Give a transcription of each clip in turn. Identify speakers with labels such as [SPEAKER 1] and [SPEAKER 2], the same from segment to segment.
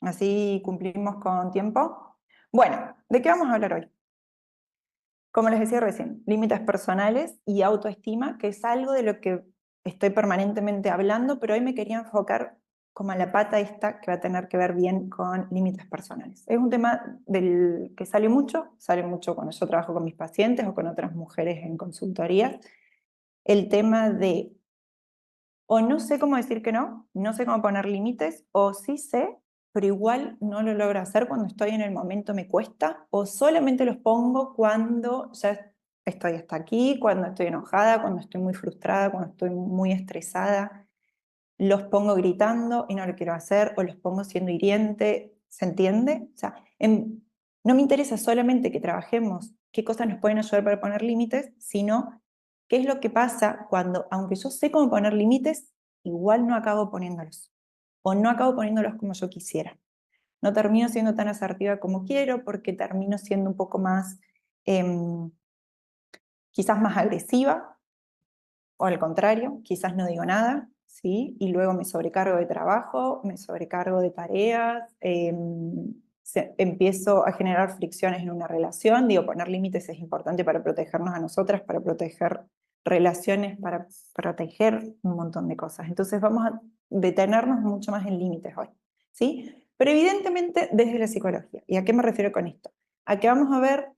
[SPEAKER 1] Así cumplimos con tiempo. Bueno, ¿de qué vamos a hablar hoy? Como les decía recién, límites personales y autoestima, que es algo de lo que estoy permanentemente hablando, pero hoy me quería enfocar como a la pata esta que va a tener que ver bien con límites personales. Es un tema del que sale mucho cuando yo trabajo con mis pacientes o con otras mujeres en consultorías, el tema de o no sé cómo decir que no, no sé cómo poner límites, o sí sé, pero igual no lo logro hacer cuando estoy en el momento, me cuesta, o solamente los pongo cuando ya estoy hasta aquí, cuando estoy enojada, cuando estoy muy frustrada, cuando estoy muy estresada. Los pongo gritando y no lo quiero hacer, o los pongo siendo hiriente, ¿se entiende? O sea, no me interesa solamente que trabajemos qué cosas nos pueden ayudar para poner límites, sino qué es lo que pasa cuando, aunque yo sé cómo poner límites, igual no acabo poniéndolos, o no acabo poniéndolos como yo quisiera. No termino siendo tan asertiva como quiero porque termino siendo un poco más, quizás más agresiva, o al contrario, quizás no digo nada, ¿sí? Y luego me sobrecargo de trabajo, me sobrecargo de tareas, empiezo a generar fricciones en una relación. Digo, poner límites es importante para protegernos a nosotras, para proteger relaciones, para proteger un montón de cosas. Entonces vamos a detenernos mucho más en límites hoy, ¿sí? Pero evidentemente desde la psicología. ¿Y a qué me refiero con esto? A que vamos a ver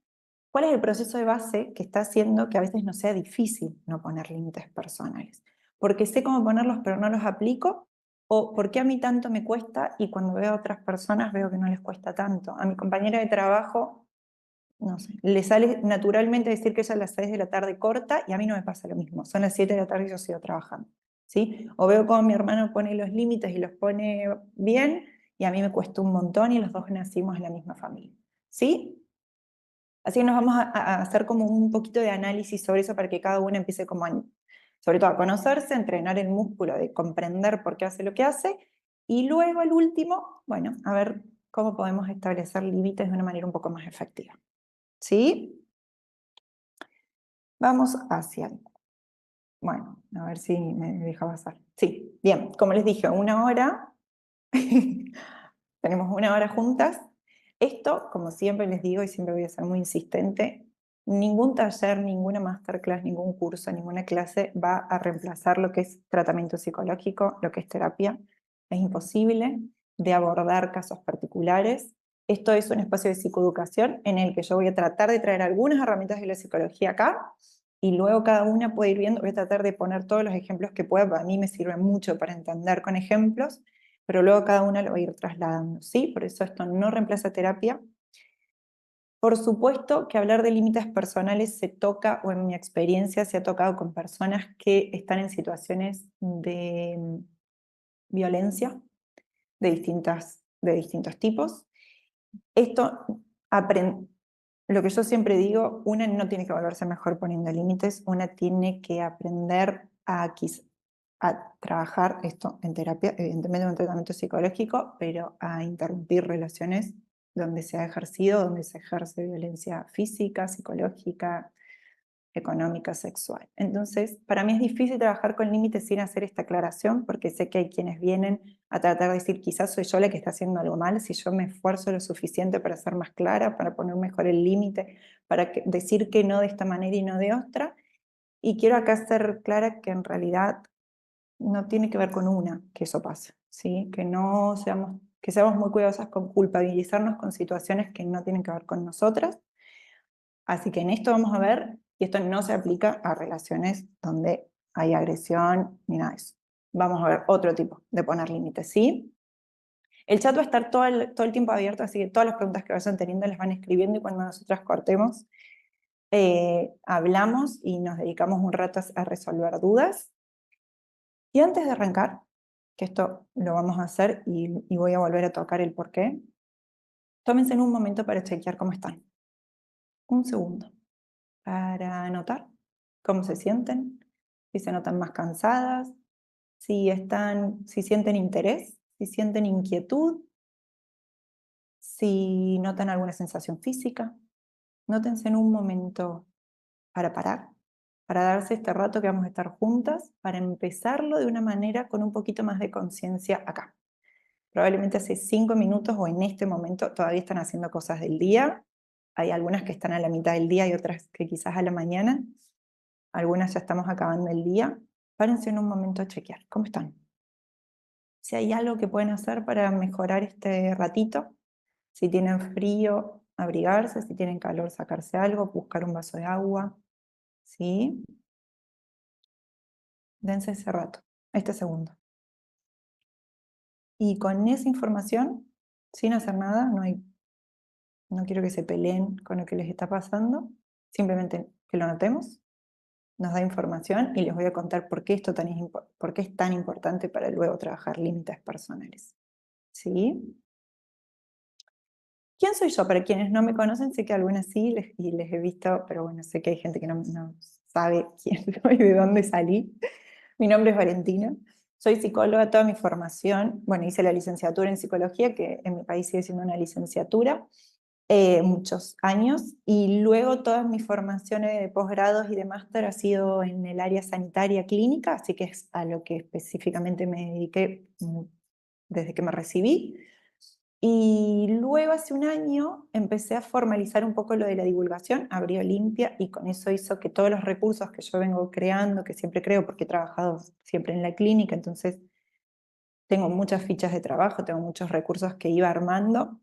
[SPEAKER 1] ¿cuál es el proceso de base que está haciendo que a veces no sea difícil no poner límites personales? ¿Porque sé cómo ponerlos pero no los aplico? ¿O por qué a mí tanto me cuesta y cuando veo a otras personas veo que no les cuesta tanto? A mi compañera de trabajo, no sé, le sale naturalmente decir que ella a las 6 de la tarde corta y a mí no me pasa lo mismo. Son las 7 de la tarde y yo sigo trabajando, ¿sí? O veo cómo mi hermano pone los límites y los pone bien y a mí me cuesta un montón y los dos nacimos en la misma familia, ¿sí? Así que nos vamos a hacer como un poquito de análisis sobre eso para que cada uno empiece como sobre todo a conocerse, a entrenar el músculo de comprender por qué hace lo que hace, y luego al último, bueno, a ver cómo podemos establecer límites de una manera un poco más efectiva. ¿Sí? Vamos hacia ahí. Bueno, a ver si me deja pasar. Sí, bien, como les dije, 1 hora. Tenemos 1 hora juntas. Esto, como siempre les digo, y siempre voy a ser muy insistente, ningún taller, ninguna masterclass, ningún curso, ninguna clase va a reemplazar lo que es tratamiento psicológico, lo que es terapia. Es imposible de abordar casos particulares. Esto es un espacio de psicoeducación en el que yo voy a tratar de traer algunas herramientas de la psicología acá y luego cada una puede ir viendo, voy a tratar de poner todos los ejemplos que pueda, para mí me sirve mucho para entender con ejemplos, pero luego cada una lo va a ir trasladando, ¿sí? Por eso esto no reemplaza terapia. Por supuesto que hablar de límites personales se toca, o en mi experiencia se ha tocado con personas que están en situaciones de violencia de distintos tipos. Esto, lo que yo siempre digo, una no tiene que volverse mejor poniendo límites, una tiene que aprender a trabajar esto en terapia, evidentemente en un tratamiento psicológico, pero a interrumpir relaciones donde se ha ejercido, donde se ejerce violencia física, psicológica, económica, sexual. Entonces, para mí es difícil trabajar con límites sin hacer esta aclaración, porque sé que hay quienes vienen a tratar de decir, quizás soy yo la que está haciendo algo mal, si yo me esfuerzo lo suficiente para ser más clara, para poner mejor el límite, para decir que no de esta manera y no de otra. Y quiero acá ser clara que en realidad no tiene que ver con una que eso pase, ¿sí? Que seamos muy cuidadosas con culpabilizarnos con situaciones que no tienen que ver con nosotras. Así que en esto vamos a ver, y esto no se aplica a relaciones donde hay agresión ni nada de eso. Vamos a ver otro tipo de poner límites, ¿sí? El chat va a estar todo el tiempo abierto, así que todas las preguntas que vayan teniendo las van escribiendo y cuando nosotras cortemos, hablamos y nos dedicamos un rato a resolver dudas. Y antes de arrancar, que esto lo vamos a hacer y voy a volver a tocar el porqué, tómense en un momento para chequear cómo están. Un segundo. Para notar cómo se sienten, si se notan más cansadas, si sienten interés, si sienten inquietud, si notan alguna sensación física. Nótense en un momento para parar, para darse este rato que vamos a estar juntas, para empezarlo de una manera con un poquito más de conciencia acá. Probablemente hace 5 minutos o en este momento todavía están haciendo cosas del día. Hay algunas que están a la mitad del día y otras que quizás a la mañana. Algunas ya estamos acabando el día. Párense en un momento a chequear. ¿Cómo están? Si hay algo que pueden hacer para mejorar este ratito. Si tienen frío, abrigarse. Si tienen calor, sacarse algo, buscar un vaso de agua. ¿Sí? Dense ese rato, este segundo. Y con esa información, sin hacer nada, no quiero que se peleen con lo que les está pasando, simplemente que lo notemos, nos da información y les voy a contar por qué por qué es tan importante para luego trabajar límites personales. ¿Sí? ¿Quién soy yo? Para quienes no me conocen, sé que algunas sí y les he visto, pero bueno, sé que hay gente que no sabe quién soy, de dónde salí. Mi nombre es Valentina, soy psicóloga, toda mi formación, bueno, hice la licenciatura en psicología, que en mi país sigue siendo una licenciatura, muchos años, y luego todas mis formaciones de posgrados y de máster ha sido en el área sanitaria clínica, así que es a lo que específicamente me dediqué desde que me recibí. Y luego hace un año empecé a formalizar un poco lo de la divulgación, abrí Olimpia y con eso hizo que todos los recursos que yo vengo creando, que siempre creo porque he trabajado siempre en la clínica, entonces tengo muchas fichas de trabajo, tengo muchos recursos que iba armando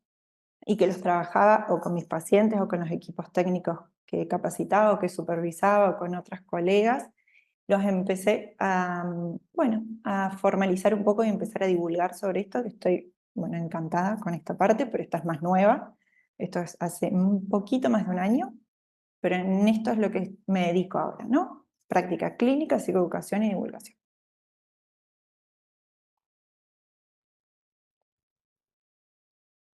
[SPEAKER 1] y que los trabajaba o con mis pacientes o con los equipos técnicos que capacitaba o que supervisaba o con otras colegas, los empecé bueno, a formalizar un poco y empezar a divulgar sobre esto, que estoy, bueno, encantada con esta parte, pero esta es más nueva. Esto es hace un poquito más de un año, pero en esto es lo que me dedico ahora, ¿no? Práctica clínica, psicoeducación y divulgación.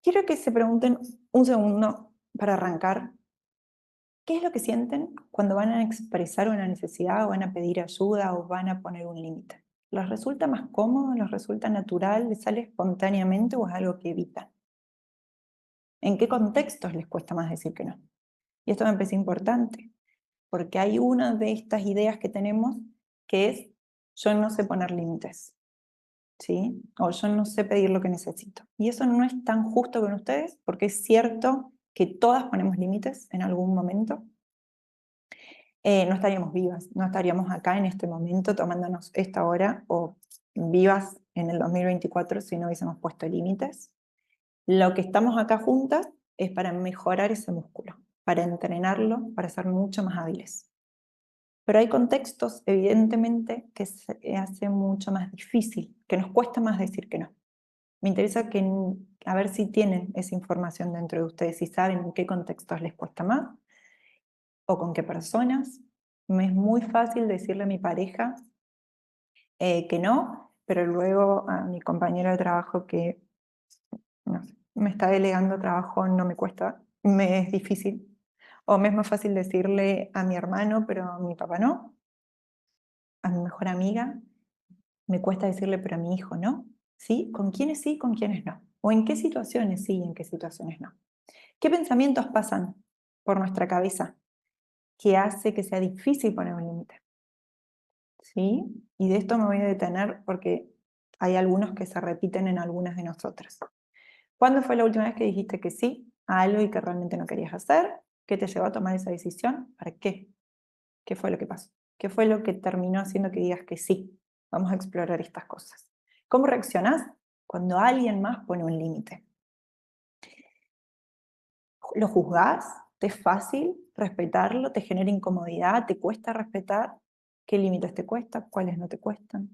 [SPEAKER 1] Quiero que se pregunten un segundo para arrancar, ¿qué es lo que sienten cuando van a expresar una necesidad o van a pedir ayuda o van a poner un límite? ¿Les resulta más cómodo? ¿Les resulta natural? ¿Les sale espontáneamente o es algo que evitan? ¿En qué contextos les cuesta más decir que no? Y esto me parece importante, porque hay una de estas ideas que tenemos que es yo no sé poner límites, ¿sí? O yo no sé pedir lo que necesito. Y eso no es tan justo con ustedes, porque es cierto que todas ponemos límites en algún momento. No estaríamos vivas, no estaríamos acá en este momento tomándonos esta hora o vivas en el 2024 si no hubiésemos puesto límites. Lo que estamos acá juntas es para mejorar ese músculo, para entrenarlo, para ser mucho más hábiles. Pero hay contextos, evidentemente, que se hace mucho más difícil, que nos cuesta más decir que no. Me interesa a ver si tienen esa información dentro de ustedes, si saben en qué contextos les cuesta más o con qué personas. Me es muy fácil decirle a mi pareja que no, pero luego a mi compañero de trabajo que no sé, me está delegando trabajo no me cuesta, me es difícil. O me es más fácil decirle a mi hermano, pero a mi papá no. A mi mejor amiga me cuesta decirle, pero a mi hijo no. ¿Sí? ¿Con quiénes sí, con quiénes no? ¿O en qué situaciones sí y en qué situaciones no? ¿Qué pensamientos pasan por nuestra cabeza que hace que sea difícil poner un límite? ¿Sí? Y de esto me voy a detener porque hay algunos que se repiten en algunas de nosotras. ¿Cuándo fue la última vez que dijiste que sí a algo y que realmente no querías hacer? ¿Qué te llevó a tomar esa decisión? ¿Para qué? ¿Qué fue lo que pasó? ¿Qué fue lo que terminó haciendo que digas que sí? Vamos a explorar estas cosas. ¿Cómo reaccionás cuando alguien más pone un límite? ¿Lo juzgás? ¿Te es fácil respetarlo? ¿Te genera incomodidad? ¿Te cuesta respetar? ¿Qué límites te cuestan? ¿Cuáles no te cuestan?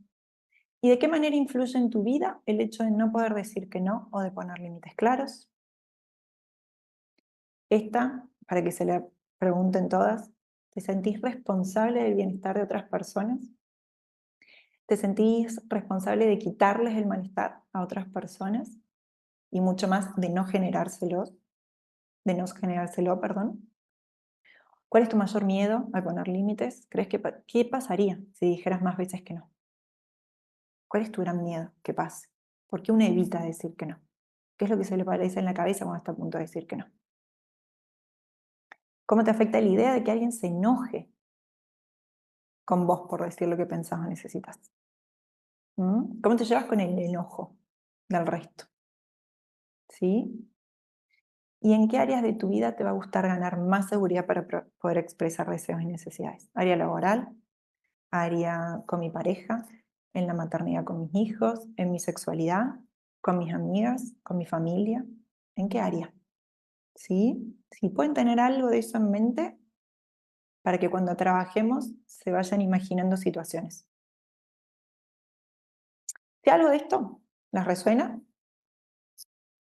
[SPEAKER 1] ¿Y de qué manera influye en tu vida el hecho de no poder decir que no o de poner límites claros? Esta, para que se la pregunten todas, ¿te sentís responsable del bienestar de otras personas? ¿Te sentís responsable de quitarles el malestar a otras personas? Y mucho más de no generárselo, perdón. ¿Cuál es tu mayor miedo al poner límites? ¿Crees qué pasaría si dijeras más veces que no? ¿Cuál es tu gran miedo que pase? ¿Por qué uno evita decir que no? ¿Qué es lo que se le parece en la cabeza cuando está a punto de decir que no? ¿Cómo te afecta la idea de que alguien se enoje con vos por decir lo que pensás o necesitas? ¿Mm? ¿Cómo te llevas con el enojo del resto? ¿sí? ¿Y en qué áreas de tu vida te va a gustar ganar más seguridad para poder expresar deseos y necesidades? ¿Área laboral? ¿Área con mi pareja? ¿En la maternidad con mis hijos? ¿En mi sexualidad? ¿Con mis amigas? ¿Con mi familia? ¿En qué área? ¿Sí? Si pueden tener algo de eso en mente para que cuando trabajemos se vayan imaginando situaciones. Si algo de esto les resuena,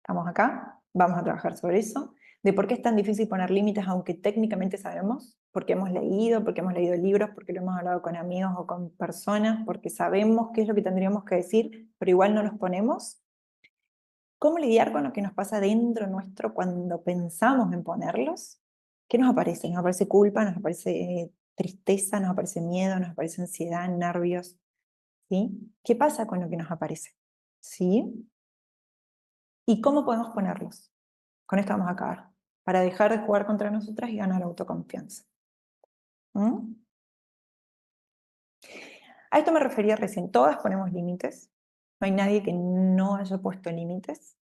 [SPEAKER 1] estamos acá, vamos a trabajar sobre eso, de por qué es tan difícil poner límites aunque técnicamente sabemos, porque hemos leído libros, porque lo hemos hablado con amigos o con personas, porque sabemos qué es lo que tendríamos que decir, pero igual no los ponemos. ¿Cómo lidiar con lo que nos pasa dentro nuestro cuando pensamos en ponerlos? ¿Qué nos aparece? Nos aparece culpa, nos aparece tristeza, nos aparece miedo, nos aparece ansiedad, nervios, ¿sí? ¿Qué pasa con lo que nos aparece? ¿Sí? ¿Y cómo podemos ponerlos? Con esto vamos a acabar, para dejar de jugar contra nosotras y ganar autoconfianza. ¿Mm? A esto me refería recién, todas ponemos límites, no hay nadie que no haya puesto límites.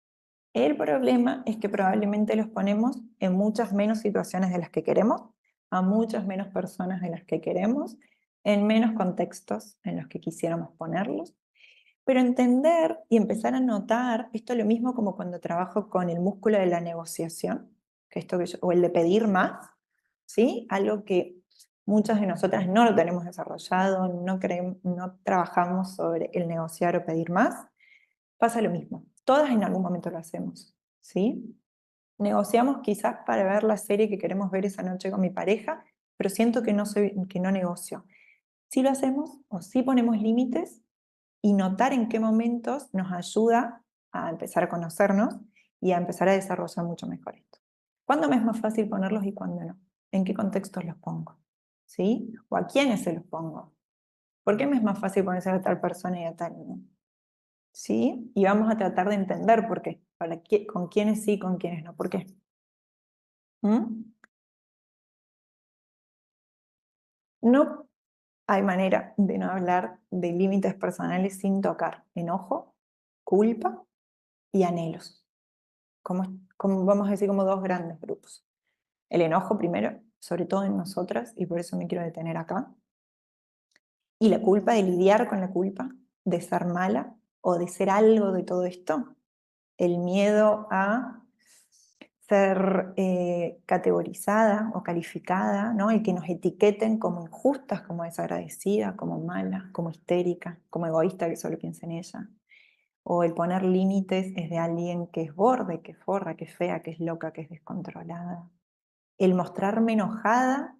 [SPEAKER 1] El problema es que probablemente los ponemos en muchas menos situaciones de las que queremos, a muchas menos personas de las que queremos, en menos contextos en los que quisiéramos ponerlos. Pero entender y empezar a notar, esto es lo mismo como cuando trabajo con el músculo de la negociación, que esto o el de pedir más, ¿sí? Algo que muchas de nosotras no lo tenemos desarrollado, no trabajamos sobre el negociar o pedir más, pasa lo mismo. Todas en algún momento lo hacemos, ¿sí? Negociamos quizás para ver la serie que queremos ver esa noche con mi pareja, pero siento que no negocio. Sí lo hacemos o sí ponemos límites y notar en qué momentos nos ayuda a empezar a conocernos y a empezar a desarrollar mucho mejor esto. ¿Cuándo me es más fácil ponerlos y cuándo no? ¿En qué contextos los pongo? ¿Sí? ¿O a quiénes se los pongo? ¿Por qué me es más fácil ponerse a tal persona y a tal no? ¿Sí? Y vamos a tratar de entender por qué. Con quiénes sí, con quiénes no. ¿Por qué? ¿Mm? No hay manera de no hablar de límites personales sin tocar enojo, culpa y anhelos. Como vamos a decir, como dos grandes grupos. El enojo primero, sobre todo en nosotras, y por eso me quiero detener acá. Y la culpa, de lidiar con la culpa, de ser mala o de ser algo de todo esto. El miedo a ser categorizada o calificada, ¿no? El que nos etiqueten como injustas, como desagradecida, como mala, como histérica, como egoísta, que solo piensa en ella. O el poner límites es de alguien que es borde, que es forra, que es fea, que es loca, que es descontrolada. El mostrarme enojada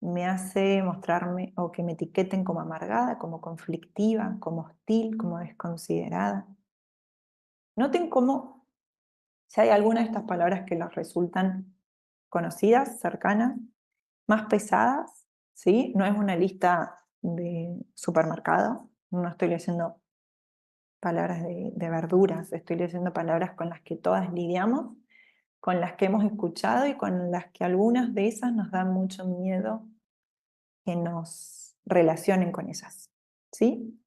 [SPEAKER 1] me hace mostrarme o que me etiqueten como amargada, como conflictiva, como hostil, como desconsiderada. Noten cómo, si hay alguna de estas palabras que les resultan conocidas, cercanas, más pesadas, ¿sí? No es una lista de supermercado, no estoy leyendo palabras de verduras, estoy leyendo palabras con las que todas lidiamos, con las que hemos escuchado y con las que algunas de esas nos dan mucho miedo que nos relacionen con ellas, ¿sí?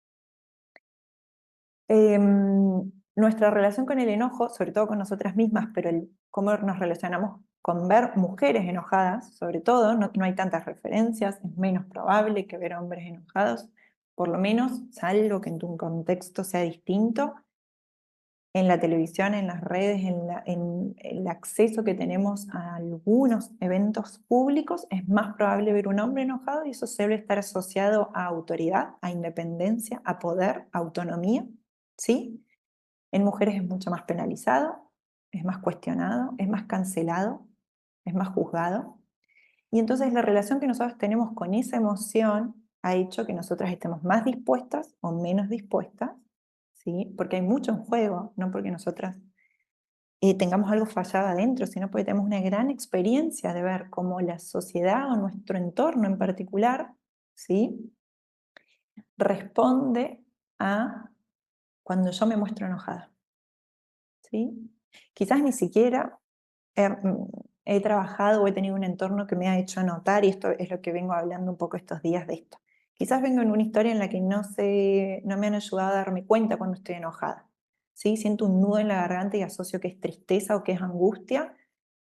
[SPEAKER 1] Nuestra relación con el enojo, sobre todo con nosotras mismas, pero cómo nos relacionamos con ver mujeres enojadas, sobre todo, no hay tantas referencias, es menos probable que ver hombres enojados, por lo menos, salvo que en tu contexto sea distinto, en la televisión, en las redes, en el acceso que tenemos a algunos eventos públicos, es más probable ver un hombre enojado y eso suele estar asociado a autoridad, a independencia, a poder, a autonomía, ¿sí? En mujeres es mucho más penalizado, es más cuestionado, es más cancelado, es más juzgado. Y entonces la relación que nosotros tenemos con esa emoción ha hecho que nosotras estemos más dispuestas o menos dispuestas, ¿sí? Porque hay mucho en juego, no porque nosotras tengamos algo fallado adentro, sino porque tenemos una gran experiencia de ver cómo la sociedad o nuestro entorno en particular, ¿sí? Responde a cuando yo me muestro enojada, ¿sí? Quizás ni siquiera he trabajado o he tenido un entorno que me ha hecho notar, y esto es lo que vengo hablando un poco estos días de esto. Quizás vengo en una historia en la que no me han ayudado a darme cuenta cuando estoy enojada. ¿sí? Siento un nudo en la garganta y asocio que es tristeza o que es angustia,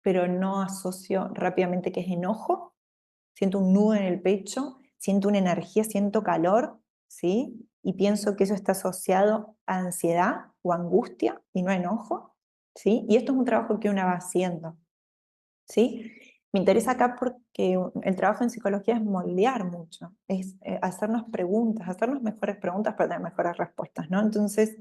[SPEAKER 1] pero no asocio rápidamente que es enojo. Siento un nudo en el pecho, siento una energía, siento calor, ¿sí? Y pienso que eso está asociado a ansiedad o angustia y no a enojo, ¿sí? Y esto es un trabajo que una va haciendo, ¿sí? Me interesa acá porque el trabajo en psicología es moldear mucho, es hacernos preguntas, hacernos mejores preguntas para tener mejores respuestas, ¿no? Entonces,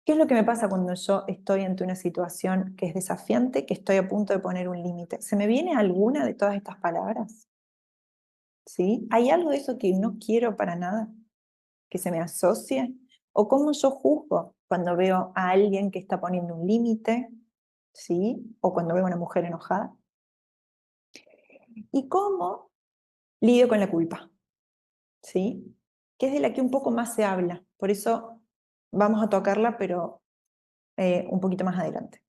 [SPEAKER 1] ¿qué es lo que me pasa cuando yo estoy ante una situación que es desafiante, que estoy a punto de poner un límite? ¿Se me viene alguna de todas estas palabras? ¿Sí? ¿Hay algo de eso que no quiero para nada, que se me asocie? ¿O cómo yo juzgo cuando veo a alguien que está poniendo un límite? ¿Sí? ¿O cuando veo a una mujer enojada? ¿Y cómo lidio con la culpa? ¿Sí? Que es de la que un poco más se habla. Por eso vamos a tocarla, pero un poquito más adelante.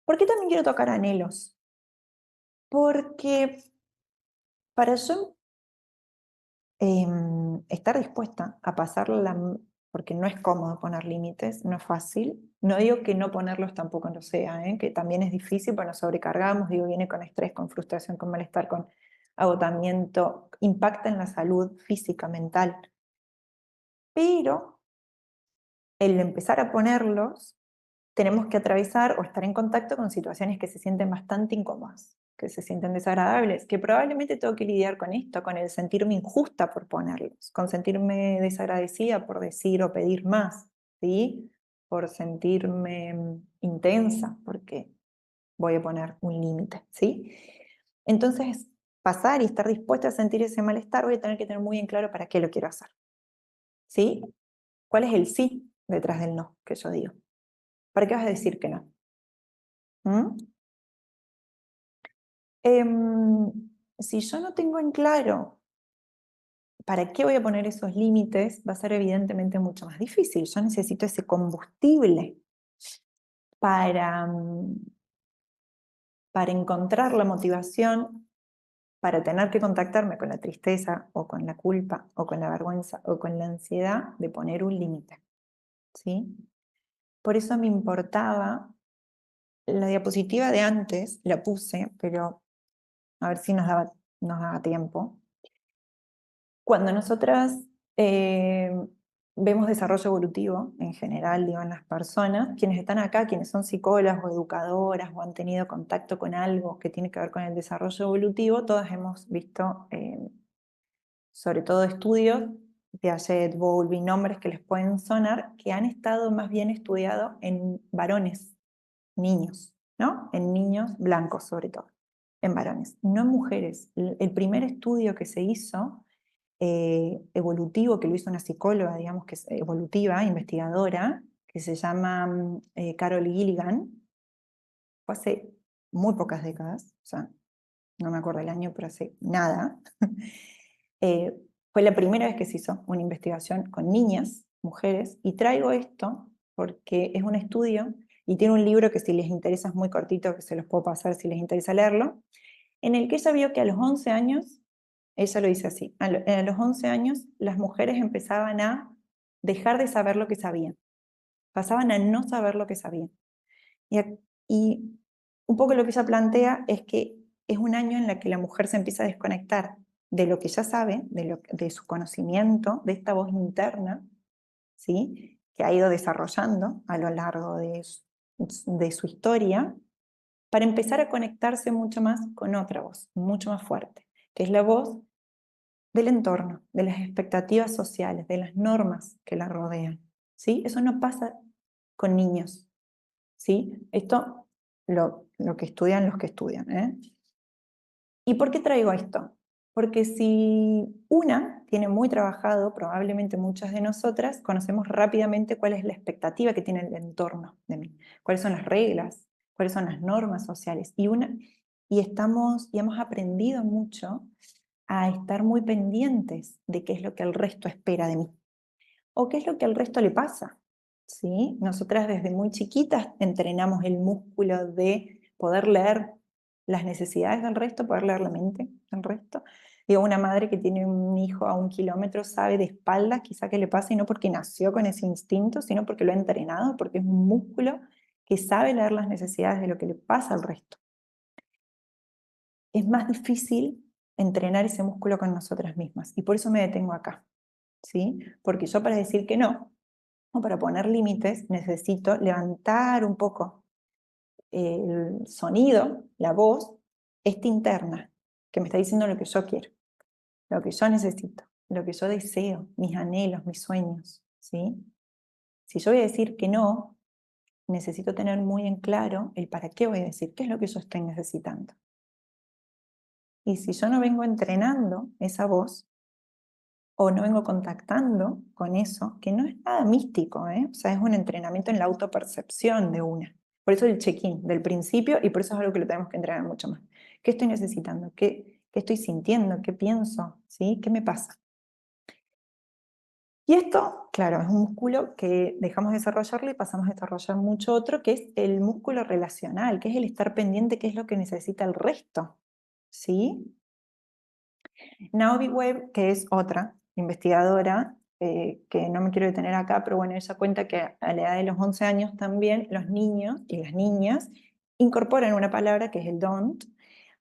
[SPEAKER 1] ¿Por qué también quiero tocar anhelos? Porque para yo estar dispuesta a pasarla, porque no es cómodo poner límites, no es fácil. No digo que no ponerlos tampoco lo sea, que también es difícil, pero nos sobrecargamos, digo, viene con estrés, con frustración, con malestar, con agotamiento, impacta en la salud física, mental. Pero el empezar a ponerlos, tenemos que atravesar o estar en contacto con situaciones que se sienten bastante incómodas, que se sienten desagradables, que probablemente tengo que lidiar con esto, con el sentirme injusta por ponerlos, con sentirme desagradecida por decir o pedir más, ¿sí? Por sentirme intensa, porque voy a poner un límite, ¿sí? Entonces, pasar y estar dispuesta a sentir ese malestar, voy a tener que tener muy en claro para qué lo quiero hacer, ¿sí? ¿Cuál es el sí detrás del no que yo digo? ¿Para qué vas a decir que no? ¿Mm? Si yo no tengo en claro para qué voy a poner esos límites, va a ser evidentemente mucho más difícil. Yo necesito ese combustible para, para encontrar la motivación, para tener que contactarme con la tristeza o con la culpa o con la vergüenza o con la ansiedad de poner un límite, ¿sí? Por eso me importaba, la diapositiva de antes la puse, pero a ver si nos daba tiempo. Cuando nosotras vemos desarrollo evolutivo en general, digo, en las personas, quienes están acá, quienes son psicólogas o educadoras o han tenido contacto con algo que tiene que ver con el desarrollo evolutivo, todas hemos visto, sobre todo estudios, Piaget, Bowlby, nombres que les pueden sonar, que han estado más bien estudiados en varones, niños, ¿no? En niños blancos sobre todo, en varones, no en mujeres. El primer estudio que se hizo evolutivo, que lo hizo una psicóloga, digamos que es evolutiva, investigadora, que se llama Carol Gilligan, fue hace muy pocas décadas, o sea, no me acuerdo el año, pero hace nada. Eh, fue la primera vez que se hizo una investigación con niñas, mujeres, y traigo esto porque es un estudio y tiene un libro que si les interesa es muy cortito, que se los puedo pasar si les interesa leerlo, en el que ella vio que a los 11 años, ella lo dice así, a los 11 años las mujeres empezaban a dejar de saber lo que sabían, pasaban a no saber lo que sabían. Y un poco lo que ella plantea es que es un año en el que la mujer se empieza a desconectar de lo que ya sabe, de su conocimiento, de esta voz interna, ¿sí? Que ha ido desarrollando a lo largo de su historia, para empezar a conectarse mucho más con otra voz, mucho más fuerte, que es la voz del entorno, de las expectativas sociales, de las normas que la rodean. ¿Sí? Eso no pasa con niños. ¿Sí? Esto lo que estudian los que estudian. ¿Y por qué traigo esto? Porque si una tiene muy trabajado, probablemente muchas de nosotras conocemos rápidamente cuál es la expectativa que tiene el entorno de mí, cuáles son las reglas, cuáles son las normas sociales. Y hemos aprendido mucho a estar muy pendientes de qué es lo que el resto espera de mí o qué es lo que al resto le pasa. ¿Sí? Nosotras desde muy chiquitas entrenamos el músculo de poder leer las necesidades del resto, poder leer la mente del resto. Digo, una madre que tiene un hijo a 1 kilómetro sabe de espaldas quizá qué le pasa, y no porque nació con ese instinto, sino porque lo ha entrenado, porque es un músculo que sabe leer las necesidades de lo que le pasa al resto. Es más difícil entrenar ese músculo con nosotras mismas, y por eso me detengo acá, ¿sí? Porque yo, para decir que no, o para poner límites, necesito levantar un poco el sonido, la voz, esta interna, que me está diciendo lo que yo quiero, lo que yo necesito, lo que yo deseo, mis anhelos, mis sueños, ¿sí? Si yo voy a decir que no, necesito tener muy en claro el para qué voy a decir, qué es lo que yo estoy necesitando. Y si yo no vengo entrenando esa voz, o no vengo contactando con eso, que no es nada místico, ¿eh? O sea, es un entrenamiento en la autopercepción de una. Por eso el check-in del principio, y por eso es algo que lo tenemos que entrenar mucho más. ¿Qué estoy necesitando? ¿Qué estoy sintiendo? ¿Qué pienso? ¿Sí? ¿Qué me pasa? Y esto, claro, es un músculo que dejamos de desarrollarlo y pasamos a desarrollar mucho otro, que es el músculo relacional, que es el estar pendiente, qué es lo que necesita el resto. ¿Sí? Naomi Webb, que es otra investigadora, que no me quiero detener acá, pero bueno, ella cuenta que a la edad de los 11 años también los niños y las niñas incorporan una palabra, que es el don't,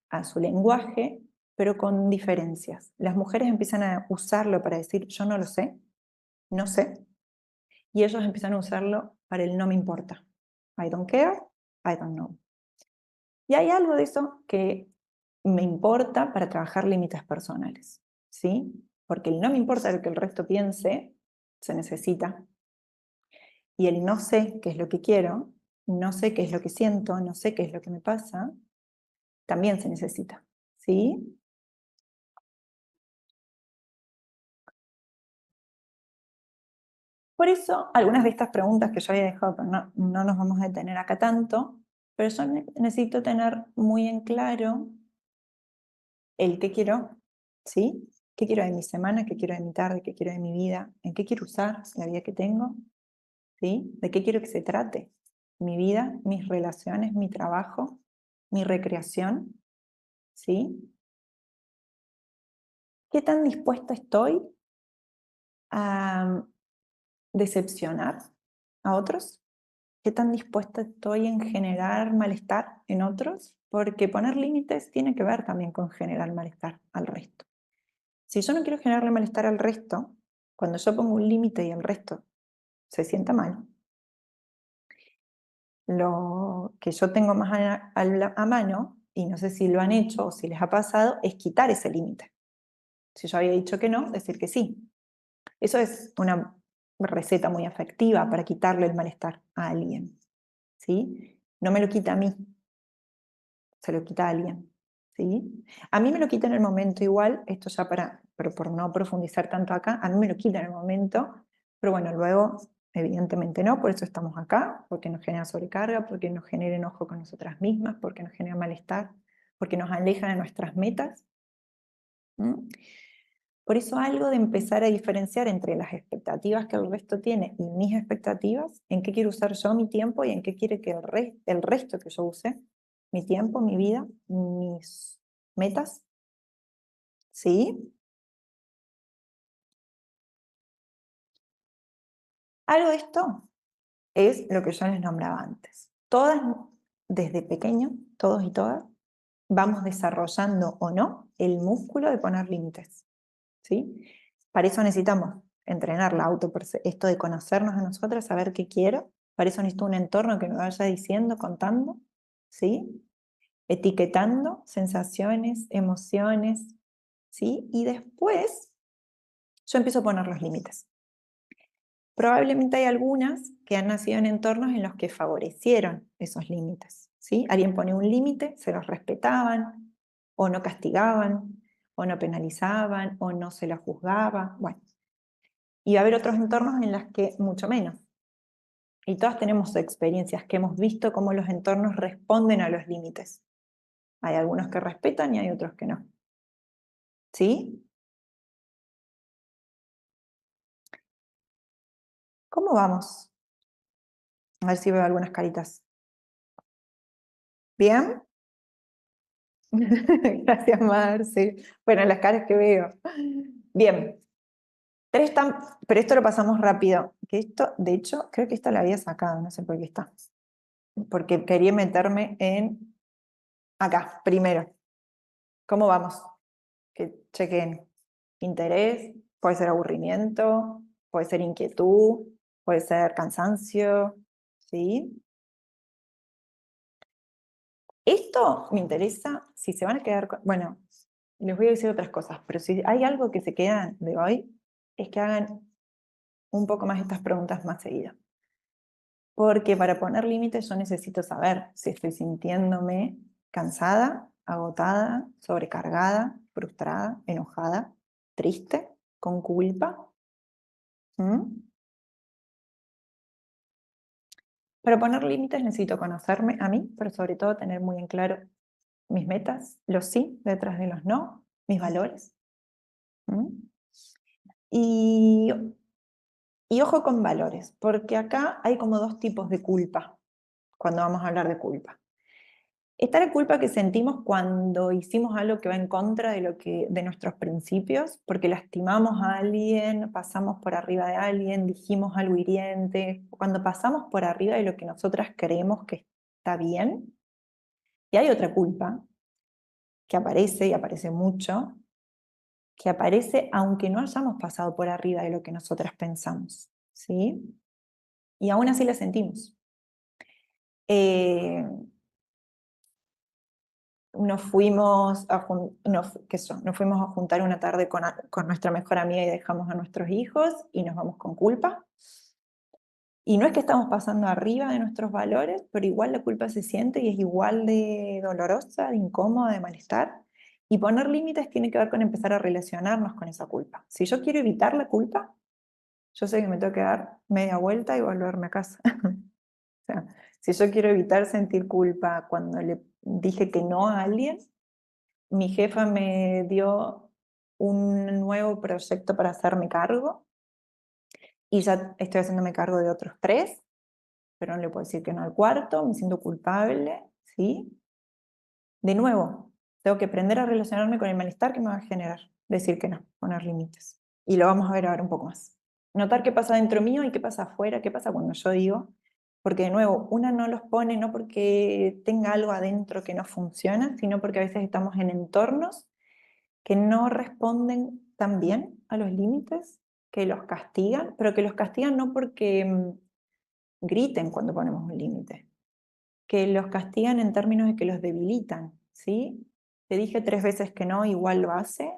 [SPEAKER 1] a su lenguaje, pero con diferencias. Las mujeres empiezan a usarlo para decir yo no lo sé, no sé, y ellos empiezan a usarlo para el no me importa. I don't care, I don't know. Y hay algo de eso que me importa para trabajar límites personales, ¿sí? Porque el no me importa lo que el resto piense, se necesita. Y el no sé qué es lo que quiero, no sé qué es lo que siento, no sé qué es lo que me pasa, también se necesita, ¿sí? Por eso, algunas de estas preguntas que yo había dejado, pero no nos vamos a detener acá tanto, pero yo necesito tener muy en claro el qué quiero, ¿sí? ¿Qué quiero de mi semana? ¿Qué quiero de mi tarde? ¿Qué quiero de mi vida? ¿En qué quiero usar la vida que tengo? ¿Sí? ¿De qué quiero que se trate? Mi vida, mis relaciones, mi trabajo, mi recreación, ¿sí? ¿Qué tan dispuesta estoy a decepcionar a otros? ¿Qué tan dispuesta estoy en generar malestar en otros? Porque poner límites tiene que ver también con generar malestar al resto. Si yo no quiero generarle malestar al resto, cuando yo pongo un límite y el resto se sienta mal, lo que yo tengo más a mano, y no sé si lo han hecho o si les ha pasado, es quitar ese límite. Si yo había dicho que no, decir que sí. Eso es una receta muy efectiva para quitarle el malestar a alguien, ¿sí? No me lo quita a mí, se lo quita a alguien, ¿sí? A mí me lo quita en el momento igual, esto ya pero por no profundizar tanto acá, a mí me lo quita en el momento, pero bueno, luego evidentemente no, por eso estamos acá, porque nos genera sobrecarga, porque nos genera enojo con nosotras mismas, porque nos genera malestar, porque nos aleja de nuestras metas. ¿Mm? Por eso algo de empezar a diferenciar entre las expectativas que el resto tiene y mis expectativas, en qué quiero usar yo mi tiempo y en qué quiere que el resto que yo use, mi tiempo, mi vida, mis metas, ¿sí? Algo de esto es lo que yo les nombraba antes. Todas, desde pequeño, todos y todas, vamos desarrollando o no el músculo de poner límites, ¿sí? Para eso necesitamos entrenar esto de conocernos a nosotras, saber qué quiero. Para eso necesito un entorno que me vaya diciendo, contando, ¿sí? Etiquetando sensaciones, emociones, ¿sí? Y después yo empiezo a poner los límites. Probablemente hay algunas que han nacido en entornos en los que favorecieron esos límites, ¿sí? Alguien pone un límite, se los respetaban, o no castigaban, o no penalizaban, o no se la juzgaba, bueno. Y va a haber otros entornos en los que mucho menos. Y todas tenemos experiencias que hemos visto cómo los entornos responden a los límites. Hay algunos que respetan y hay otros que no. ¿Sí? ¿Cómo vamos? A ver si veo algunas caritas. ¿Bien? Gracias, Marce. Bueno, las caras que veo. Bien. Pero esto lo pasamos rápido. Que esto, de hecho, creo que esta la había sacado, no sé por qué está. Porque quería meterme en acá, primero. ¿Cómo vamos? Que chequen interés, puede ser aburrimiento, puede ser inquietud, puede ser cansancio, ¿sí? Esto me interesa, si se van a quedar, bueno, les voy a decir otras cosas, pero si hay algo que se queda de hoy, es que hagan un poco más estas preguntas más seguidas. Porque para poner límites yo necesito saber si estoy sintiéndome cansada, agotada, sobrecargada, frustrada, enojada, triste, con culpa. ¿Mm? Para poner límites necesito conocerme a mí, pero sobre todo tener muy en claro mis metas, los sí detrás de los no, mis valores. ¿Mm? Y, y ojo con valores, porque acá hay como dos tipos de culpa cuando vamos a hablar de culpa. Está la culpa que sentimos cuando hicimos algo que va en contra de, de nuestros principios, porque lastimamos a alguien, pasamos por arriba de alguien, dijimos algo hiriente, cuando pasamos por arriba de lo que nosotras creemos que está bien. Y hay otra culpa que aparece y aparece mucho, que aparece aunque no hayamos pasado por arriba de lo que nosotras pensamos, ¿sí? Y aún así la sentimos. Eh, nos fuimos a, nos fuimos a juntar una tarde con nuestra mejor amiga y dejamos a nuestros hijos y nos vamos con culpa. Y no es que estamos pasando arriba de nuestros valores, pero igual la culpa se siente y es igual de dolorosa, de incómoda, de malestar. Y poner límites tiene que ver con empezar a relacionarnos con esa culpa. Si yo quiero evitar la culpa, yo sé que me tengo que dar media vuelta y volverme a casa. O sea, si yo quiero evitar sentir culpa cuando le dije que no a alguien, mi jefa me dio un nuevo proyecto para hacerme cargo y ya estoy haciéndome cargo de otros tres, pero no le puedo decir que no al cuarto, me siento culpable, ¿sí? De nuevo, tengo que aprender a relacionarme con el malestar que me va a generar decir que no, poner límites. Y lo vamos a ver ahora un poco más. Notar qué pasa dentro mío y qué pasa afuera, qué pasa cuando yo digo, porque de nuevo, una no los pone no porque tenga algo adentro que no funciona, sino porque a veces estamos en entornos que no responden tan bien a los límites, que los castigan, pero que los castigan no porque griten cuando ponemos un límite, que los castigan en términos de que los debilitan, ¿sí? Te dije 3 veces que no, igual lo hace,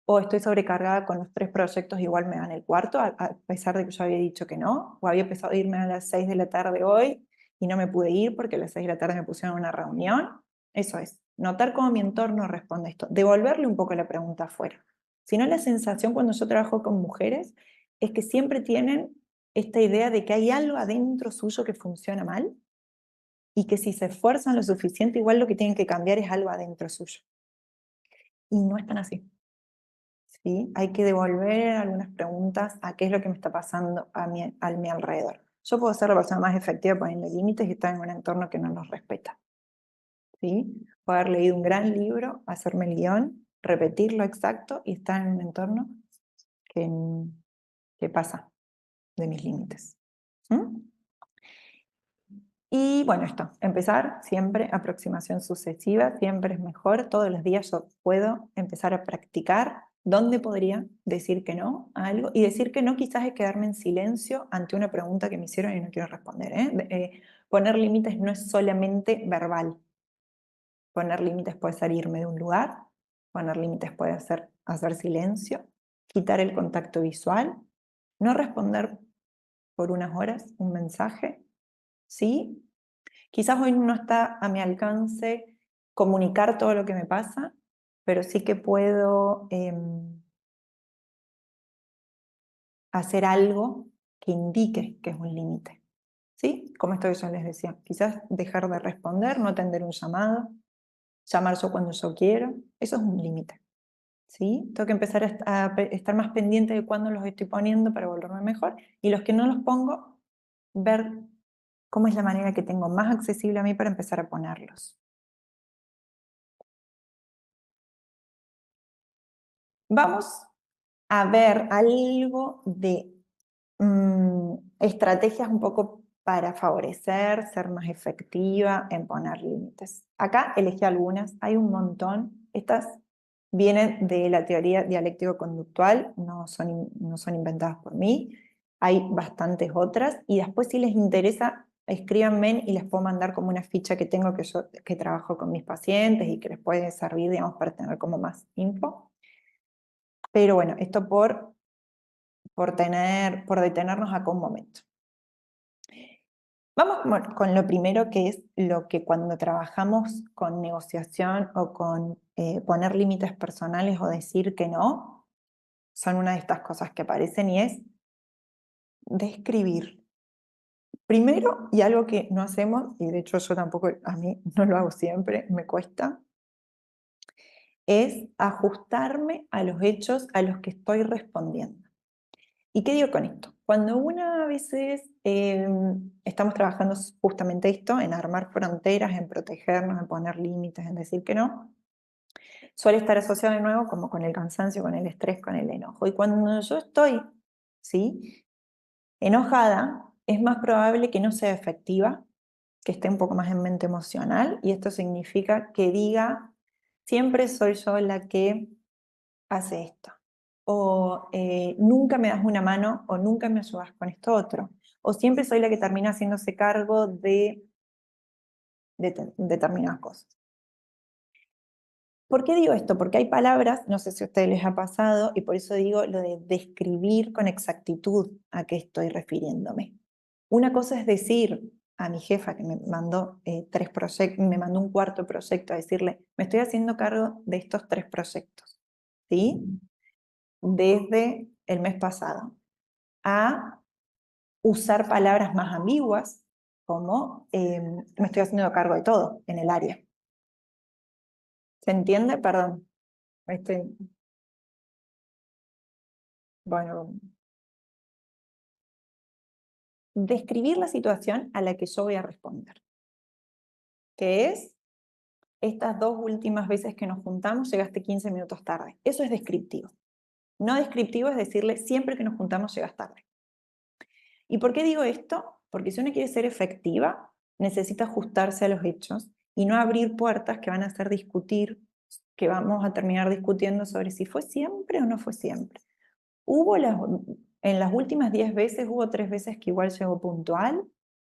[SPEAKER 1] o estoy sobrecargada con los 3 proyectos, igual me dan el cuarto, a pesar de que yo había dicho que no, o había empezado a irme a las 6 de la tarde hoy y no me pude ir porque a las 6 de la tarde me pusieron una reunión. Eso es, notar cómo mi entorno responde a esto, devolverle un poco la pregunta afuera. Si no, la sensación cuando yo trabajo con mujeres es que siempre tienen esta idea de que hay algo adentro suyo que funciona mal y que si se esfuerzan lo suficiente, igual lo que tienen que cambiar es algo adentro suyo. Y no es tan así. ¿Sí? Hay que devolver algunas preguntas a qué es lo que me está pasando a mi alrededor. Yo puedo ser la persona más efectiva poniendo límites y estar en un entorno que no nos respeta. ¿Sí? Puedo haber leído un gran libro, hacerme el guión, repetirlo exacto y estar en un entorno que, que pasa de mis límites. ¿Mm? Y bueno, esto, empezar siempre, aproximación sucesiva, siempre es mejor. Todos los días yo puedo empezar a practicar dónde podría decir que no a algo. Y decir que no quizás es quedarme en silencio ante una pregunta que me hicieron y no quiero responder. Poner límites no es solamente verbal. Poner límites puede ser irme de un lugar, poner límites puede ser hacer silencio, quitar el contacto visual, no responder por unas horas un mensaje, ¿sí? Quizás hoy no está a mi alcance comunicar todo lo que me pasa, pero sí que puedo hacer algo que indique que es un límite. ¿Sí? Como esto que yo les decía, quizás dejar de responder, no atender un llamado, llamar yo cuando yo quiero, eso es un límite. ¿Sí? Tengo que empezar a estar más pendiente de cuándo los estoy poniendo para volverme mejor y los que no los pongo, ver cómo es la manera que tengo más accesible a mí para empezar a ponerlos. Vamos a ver algo de estrategias un poco para favorecer, ser más efectiva en poner límites. Acá elegí algunas, hay un montón. Estas vienen de la teoría dialéctico-conductual, no son inventadas por mí. Hay bastantes otras y después si les interesa, escríbanme y les puedo mandar como una ficha que tengo que trabajo con mis pacientes y que les puede servir, digamos, para tener como más info. Pero bueno, esto por detenernos acá un momento. Vamos con lo primero, que es lo que cuando trabajamos con negociación o con poner límites personales o decir que no, son una de estas cosas que aparecen y es describir. Primero, y algo que no hacemos, y de hecho yo tampoco, a mí no lo hago siempre, me cuesta, es ajustarme a los hechos a los que estoy respondiendo. ¿Y qué digo con esto? Cuando una a veces estamos trabajando justamente esto, en armar fronteras, en protegernos, en poner límites, en decir que no, suele estar asociado de nuevo como con el cansancio, con el estrés, con el enojo. Y cuando yo estoy, ¿sí?, enojada, es más probable que no sea efectiva, que esté un poco más en mente emocional, y esto significa que diga, siempre soy yo la que hace esto. O nunca me das una mano, o nunca me ayudas con esto otro. O siempre soy la que termina haciéndose cargo de determinadas cosas. ¿Por qué digo esto? Porque hay palabras, no sé si a ustedes les ha pasado, y por eso digo lo de describir con exactitud a qué estoy refiriéndome. Una cosa es decir a mi jefa que me mandó tres proyectos, me mandó un cuarto proyecto, a decirle, me estoy haciendo cargo de estos 3 proyectos, ¿sí? Desde el mes pasado, a usar palabras más ambiguas, como me estoy haciendo cargo de todo en el área. ¿Se entiende? Perdón. Bueno, describir la situación a la que yo voy a responder, que es, estas 2 últimas veces que nos juntamos llegaste 15 minutos tarde. Eso es descriptivo. No descriptivo es decirle, siempre que nos juntamos llegas tarde. ¿Y por qué digo esto? Porque si uno quiere ser efectiva, necesita ajustarse a los hechos y no abrir puertas que van a hacer discutir, que vamos a terminar discutiendo sobre si fue siempre o no fue siempre. En las últimas 10 veces, hubo 3 veces que igual llegó puntual,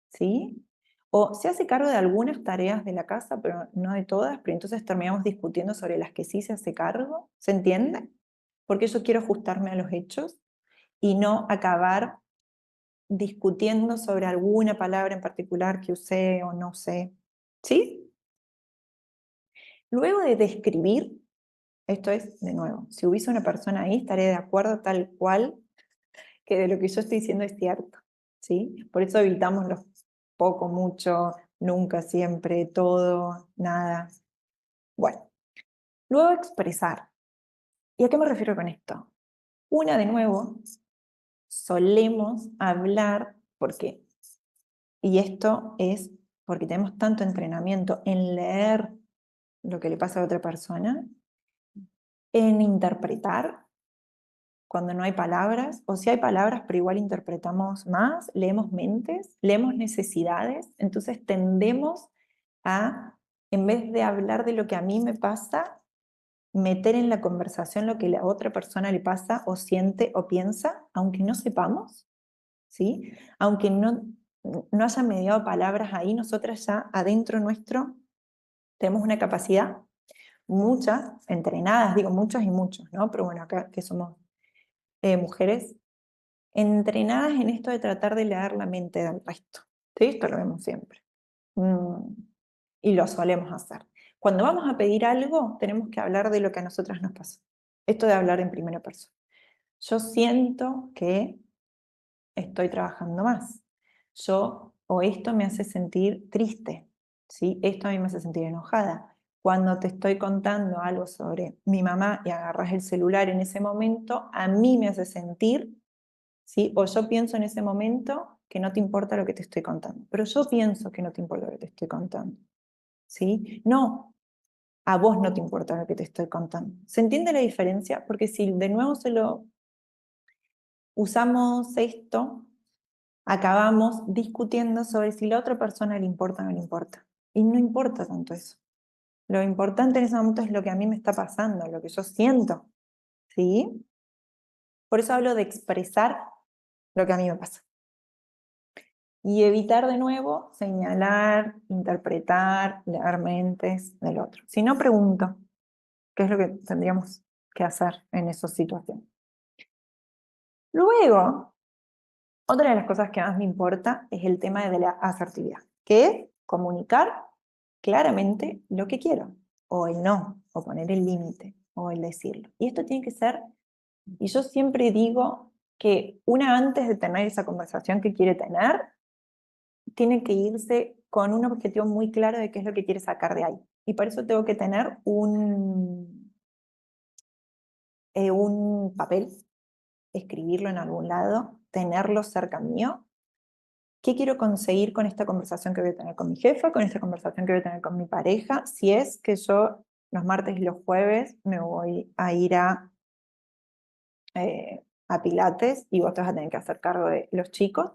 [SPEAKER 1] ¿sí? O se hace cargo de algunas tareas de la casa, pero no de todas, pero entonces terminamos discutiendo sobre las que sí se hace cargo, ¿se entiende? Porque yo quiero ajustarme a los hechos y no acabar discutiendo sobre alguna palabra en particular que usé o no usé, ¿sí? Luego de describir, esto es, de nuevo, si hubiese una persona ahí, estaré de acuerdo tal cual que de lo que yo estoy diciendo es cierto, ¿sí? Por eso evitamos los poco, mucho, nunca, siempre, todo, nada. Bueno, luego expresar. ¿Y a qué me refiero con esto? Una, de nuevo, solemos hablar, porque, y esto es porque tenemos tanto entrenamiento en leer lo que le pasa a otra persona, en interpretar cuando no hay palabras, o si hay palabras pero igual interpretamos más, leemos mentes, leemos necesidades, entonces tendemos a, en vez de hablar de lo que a mí me pasa, meter en la conversación lo que a la otra persona le pasa o siente o piensa, aunque no sepamos, ¿sí? Aunque no haya mediado palabras ahí, nosotras ya adentro nuestro tenemos una capacidad, muchas, entrenadas, digo muchas y muchos, ¿no? Pero bueno, acá que somos mujeres, entrenadas en esto de tratar de leer la mente del resto. ¿Sí? Esto lo vemos siempre. Y lo solemos hacer. Cuando vamos a pedir algo, tenemos que hablar de lo que a nosotras nos pasa. Esto de hablar en primera persona. Yo siento que estoy trabajando más. O esto me hace sentir triste. ¿Sí? Esto a mí me hace sentir enojada. Cuando te estoy contando algo sobre mi mamá y agarras el celular en ese momento, a mí me hace sentir, ¿sí? O yo pienso en ese momento que no te importa lo que te estoy contando, pero yo pienso que no te importa lo que te estoy contando, ¿sí? No, a vos no te importa lo que te estoy contando. ¿Se entiende la diferencia? Porque si de nuevo usamos esto, acabamos discutiendo sobre si la otra persona le importa o no le importa. Y no importa tanto eso. Lo importante en ese momento es lo que a mí me está pasando, lo que yo siento. ¿Sí? Por eso hablo de expresar lo que a mí me pasa. Y evitar de nuevo señalar, interpretar, leer mentes del otro. Si no, pregunto, ¿qué es lo que tendríamos que hacer en esas situaciones? Luego, otra de las cosas que más me importa es el tema de la asertividad, que es comunicar claramente lo que quiero, o el no, o poner el límite, o el decirlo. Y esto tiene que ser, y yo siempre digo que una antes de tener esa conversación que quiere tener, tiene que irse con un objetivo muy claro de qué es lo que quiere sacar de ahí. Y por eso tengo que tener un papel, escribirlo en algún lado, tenerlo cerca mío. ¿Qué quiero conseguir con esta conversación que voy a tener con mi jefa, con esta conversación que voy a tener con mi pareja? Si es que yo los martes y los jueves me voy a ir a Pilates y vos te vas a tener que hacer cargo de los chicos,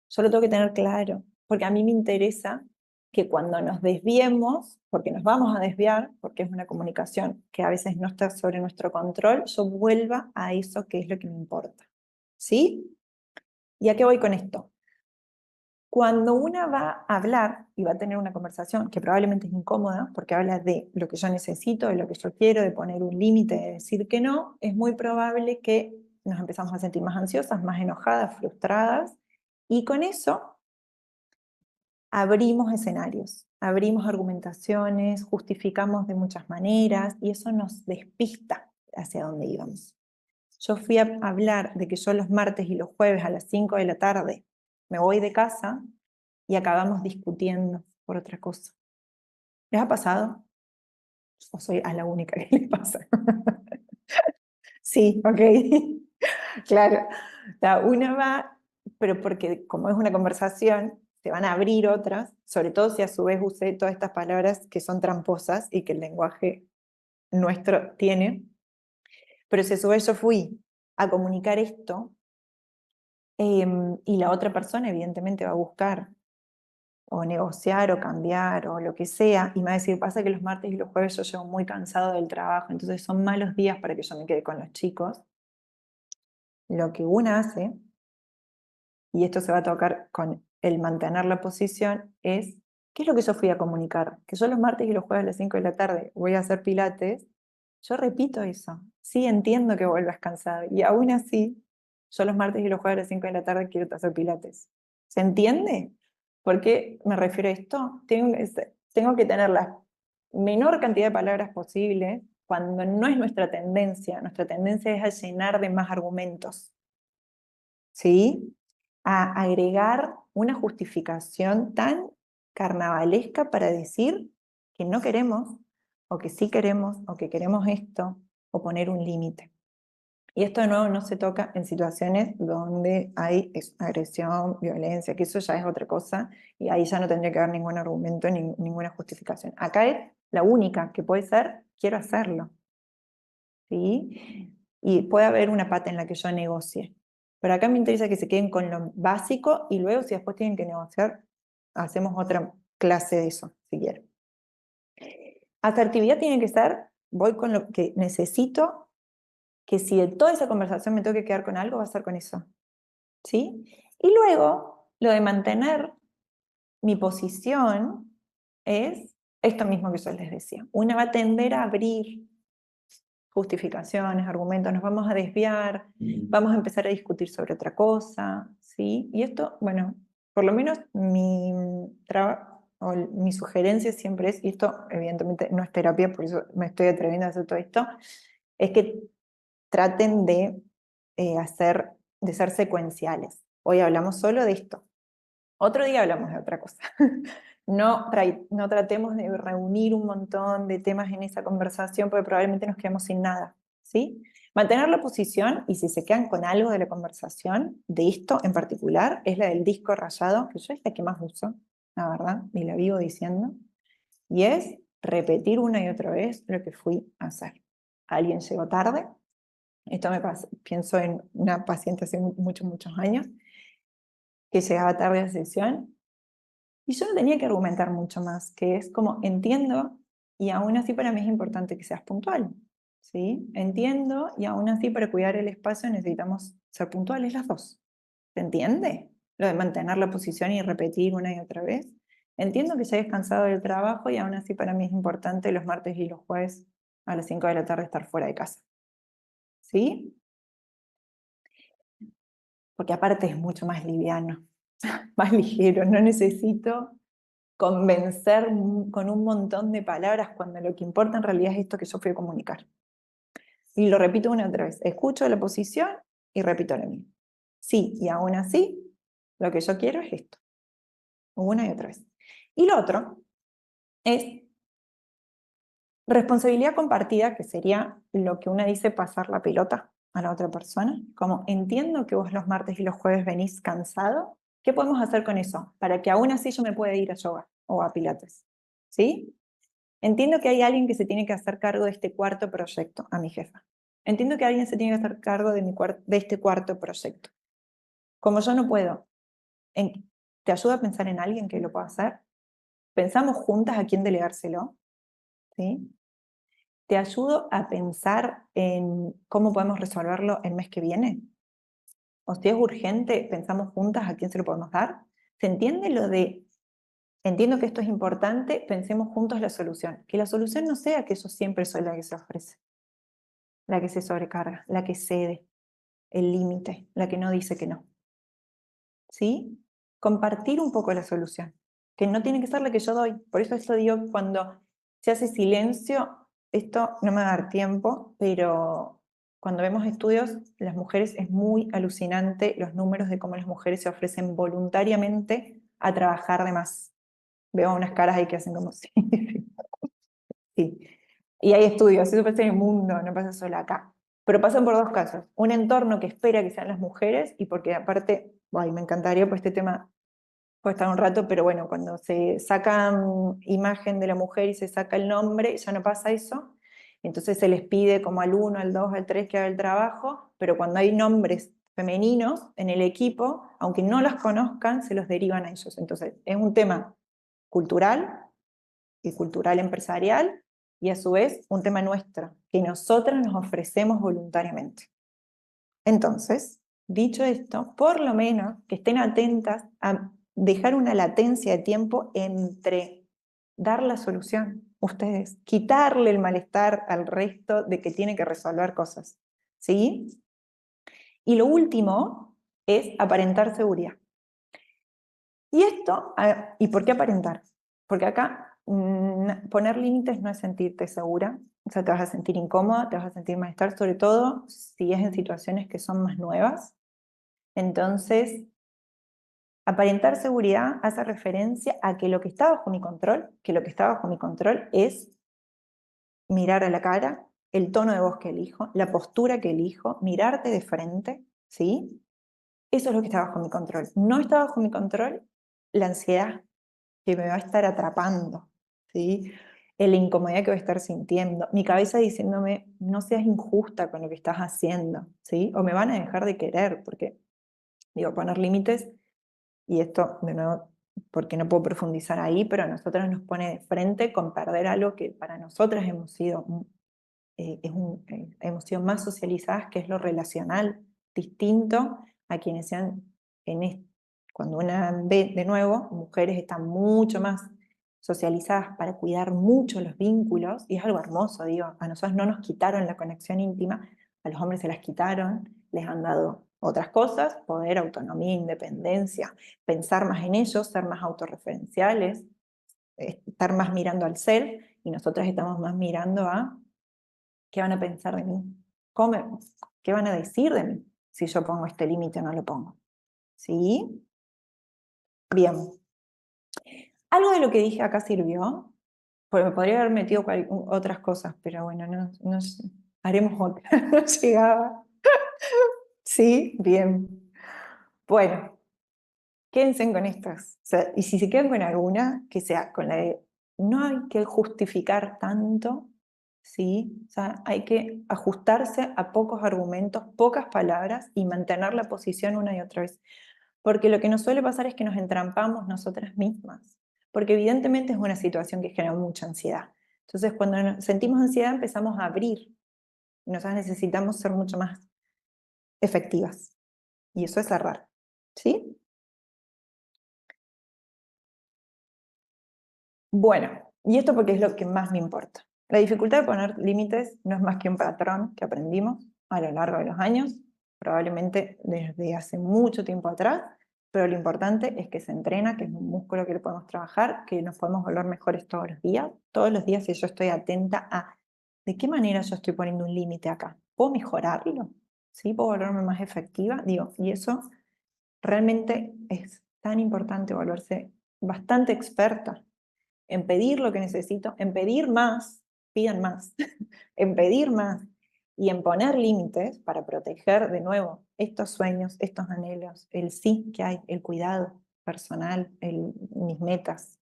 [SPEAKER 1] yo lo tengo que tener claro, porque a mí me interesa que cuando nos desviemos, porque nos vamos a desviar, porque es una comunicación que a veces no está sobre nuestro control, yo vuelva a eso que es lo que me importa. ¿Sí? ¿Y a qué voy con esto? Cuando una va a hablar y va a tener una conversación que probablemente es incómoda, porque habla de lo que yo necesito, de lo que yo quiero, de poner un límite, de decir que no, es muy probable que nos empezamos a sentir más ansiosas, más enojadas, frustradas, y con eso abrimos escenarios, abrimos argumentaciones, justificamos de muchas maneras, y eso nos despista hacia dónde íbamos. Yo fui a hablar de que yo los martes y los jueves a las 5 de la tarde me voy de casa y acabamos discutiendo por otra cosa. ¿Les ha pasado? ¿O soy a la única que le pasa? Sí, ok. Claro. O sea, una va, pero porque como es una conversación, se van a abrir otras, sobre todo si a su vez usé todas estas palabras que son tramposas y que el lenguaje nuestro tiene. Pero si a su vez yo fui a comunicar esto, y la otra persona evidentemente va a buscar o negociar o cambiar o lo que sea, y me va a decir, pasa que los martes y los jueves yo llego muy cansado del trabajo, entonces son malos días para que yo me quede con los chicos. Lo que una hace, y esto se va a tocar con el mantener la posición, es, ¿qué es lo que yo fui a comunicar? Que yo los martes y los jueves a las 5 de la tarde voy a hacer pilates. Yo repito eso. Sí, entiendo que vuelvas cansado, y aún así, yo los martes y los jueves a las 5 de la tarde quiero hacer pilates. ¿Se entiende? ¿Por qué me refiero a esto? Tengo que tener la menor cantidad de palabras posible cuando no es nuestra tendencia. Nuestra tendencia es a llenar de más argumentos, ¿sí? A agregar una justificación tan carnavalesca para decir que no queremos, o que sí queremos, o que queremos esto, o poner un límite. Y esto de nuevo no se toca en situaciones donde hay agresión, violencia, que eso ya es otra cosa, y ahí ya no tendría que haber ningún argumento ni ninguna justificación. Acá es la única que puede ser, quiero hacerlo, ¿sí? Y puede haber una pata en la que yo negocie. Pero acá me interesa que se queden con lo básico y luego si después tienen que negociar, hacemos otra clase de eso, si quieren. Asertividad tiene que ser, voy con lo que necesito, que si de toda esa conversación me tengo que quedar con algo, va a ser con eso, ¿sí? Y luego, lo de mantener mi posición es esto mismo que yo les decía. Una va a tender a abrir justificaciones, argumentos, nos vamos a desviar, vamos a empezar a discutir sobre otra cosa, ¿sí? Y esto, bueno, por lo menos mi sugerencia siempre es, y esto evidentemente no es terapia, por eso me estoy atreviendo a hacer todo esto, es que traten de ser secuenciales. Hoy hablamos solo de esto, otro día hablamos de otra cosa. No tratemos de reunir un montón de temas en esa conversación porque probablemente nos quedemos sin nada, ¿sí? Mantener la posición, y si se quedan con algo de la conversación, de esto en particular, es la del disco rayado, que yo es la que más uso, la verdad, y la vivo diciendo, y es repetir una y otra vez lo que fui a hacer. Alguien llegó tarde, esto me pasa, pienso en una paciente hace muchos años, que llegaba tarde a la sesión, y yo no tenía que argumentar mucho más, que es como, entiendo, y aún así para mí es importante que seas puntual, ¿sí? Entiendo, y aún así para cuidar el espacio necesitamos ser puntuales las dos. ¿Se entiende? Lo de mantener la posición y repetir una y otra vez. Entiendo que llegues cansado del trabajo y aún así para mí es importante los martes y los jueves a las 5 de la tarde estar fuera de casa. ¿Sí? Porque aparte es mucho más liviano, más ligero. No necesito convencer con un montón de palabras cuando lo que importa en realidad es esto que yo fui a comunicar. Y lo repito una y otra vez. Escucho la posición y repito lo mismo. Sí, y aún así, lo que yo quiero es esto. Una y otra vez. Y lo otro es responsabilidad compartida, que sería lo que una dice pasar la pelota a la otra persona. Como entiendo que vos los martes y los jueves venís cansado, ¿qué podemos hacer con eso? Para que aún así yo me pueda ir a yoga o a pilates. ¿Sí? Entiendo que hay alguien que se tiene que hacer cargo de este cuarto proyecto, a mi jefa. Entiendo que alguien se tiene que hacer cargo de este cuarto proyecto. Como yo no puedo, ¿te ayuda a pensar en alguien que lo pueda hacer? ¿Pensamos juntas a quién delegárselo? ¿Sí? ¿Te ayudo a pensar en cómo podemos resolverlo el mes que viene? O si es urgente, pensamos juntas a quién se lo podemos dar. ¿Se entiende lo de, entiendo que esto es importante, pensemos juntos la solución? Que la solución no sea que yo siempre soy la que se ofrece, la que se sobrecarga, la que cede el límite, la que no dice que no. ¿Sí? Compartir un poco la solución, que no tiene que ser la que yo doy. Por eso esto digo, cuando se hace silencio, esto no me va a dar tiempo, pero cuando vemos estudios, las mujeres es muy alucinante los números de cómo las mujeres se ofrecen voluntariamente a trabajar de más. Veo unas caras ahí que hacen como sí, sí. Y hay estudios, eso pasa en el mundo, no pasa solo acá. Pero pasan por dos casos. Un entorno que espera que sean las mujeres y porque aparte, ay, me encantaría, pues este tema puede estar un rato, pero bueno, cuando se saca imagen de la mujer y se saca el nombre, ya no pasa eso. Entonces se les pide como al 1, al 2, al 3 que haga el trabajo, pero cuando hay nombres femeninos en el equipo, aunque no las conozcan, se los derivan a ellos. Entonces es un tema cultural y cultural empresarial, y a su vez un tema nuestro, que nosotras nos ofrecemos voluntariamente. Entonces, dicho esto, por lo menos que estén atentas a dejar una latencia de tiempo entre dar la solución, ustedes, quitarle el malestar al resto de que tiene que resolver cosas. ¿Sí? Y lo último es aparentar seguridad. Y esto, ¿y por qué aparentar? Porque acá poner límites no es sentirte segura, o sea, te vas a sentir incómoda, te vas a sentir malestar, sobre todo si es en situaciones que son más nuevas. Entonces, aparentar seguridad hace referencia a que lo que está bajo mi control, que lo que está bajo mi control es mirar a la cara, el tono de voz que elijo, la postura que elijo, mirarte de frente, ¿sí? Eso es lo que está bajo mi control. No está bajo mi control la ansiedad que me va a estar atrapando, ¿sí? La incomodidad que voy a estar sintiendo, mi cabeza diciéndome, no seas injusta con lo que estás haciendo, ¿sí? O me van a dejar de querer, porque, digo, poner límites, y esto, de nuevo, porque no puedo profundizar ahí, pero a nosotras nos pone de frente con perder algo que para nosotras hemos sido, hemos sido más socializadas, que es lo relacional, distinto a quienes sean, cuando una ve de nuevo, mujeres están mucho más socializadas para cuidar mucho los vínculos, y es algo hermoso, digo, a nosotros no nos quitaron la conexión íntima, a los hombres se las quitaron, les han dado otras cosas, poder, autonomía, independencia, pensar más en ellos, ser más autorreferenciales, estar más mirando al self, y nosotras estamos más mirando a qué van a pensar de mí, qué van a decir de mí si yo pongo este límite o no lo pongo. ¿Sí? Bien. Algo de lo que dije acá sirvió, porque me podría haber metido otras cosas, pero bueno, no, haremos otra. No llegaba. Sí, bien. Bueno, quédense con estas. O sea, y si se quedan con alguna, que sea con la de no hay que justificar tanto, ¿sí? O sea, hay que ajustarse a pocos argumentos, pocas palabras y mantener la posición una y otra vez. Porque lo que nos suele pasar es que nos entrampamos nosotras mismas, porque evidentemente es una situación que genera mucha ansiedad. Entonces, cuando sentimos ansiedad empezamos a abrir, y nosotras necesitamos ser mucho más efectivas, y eso es cerrar, ¿sí? Bueno, y esto porque es lo que más me importa. La dificultad de poner límites no es más que un patrón que aprendimos a lo largo de los años, probablemente desde hace mucho tiempo atrás, pero lo importante es que se entrena, que es un músculo que lo podemos trabajar, que nos podemos volver mejores todos los días si yo estoy atenta a de qué manera yo estoy poniendo un límite acá. ¿Puedo mejorarlo? ¿Sí? ¿Puedo volverme más efectiva? Digo, y eso realmente es tan importante volverse bastante experta en pedir lo que necesito, en pedir más, pidan más, en pedir más y en poner límites para proteger de nuevo estos sueños, estos anhelos, el sí que hay, el cuidado personal, mis metas,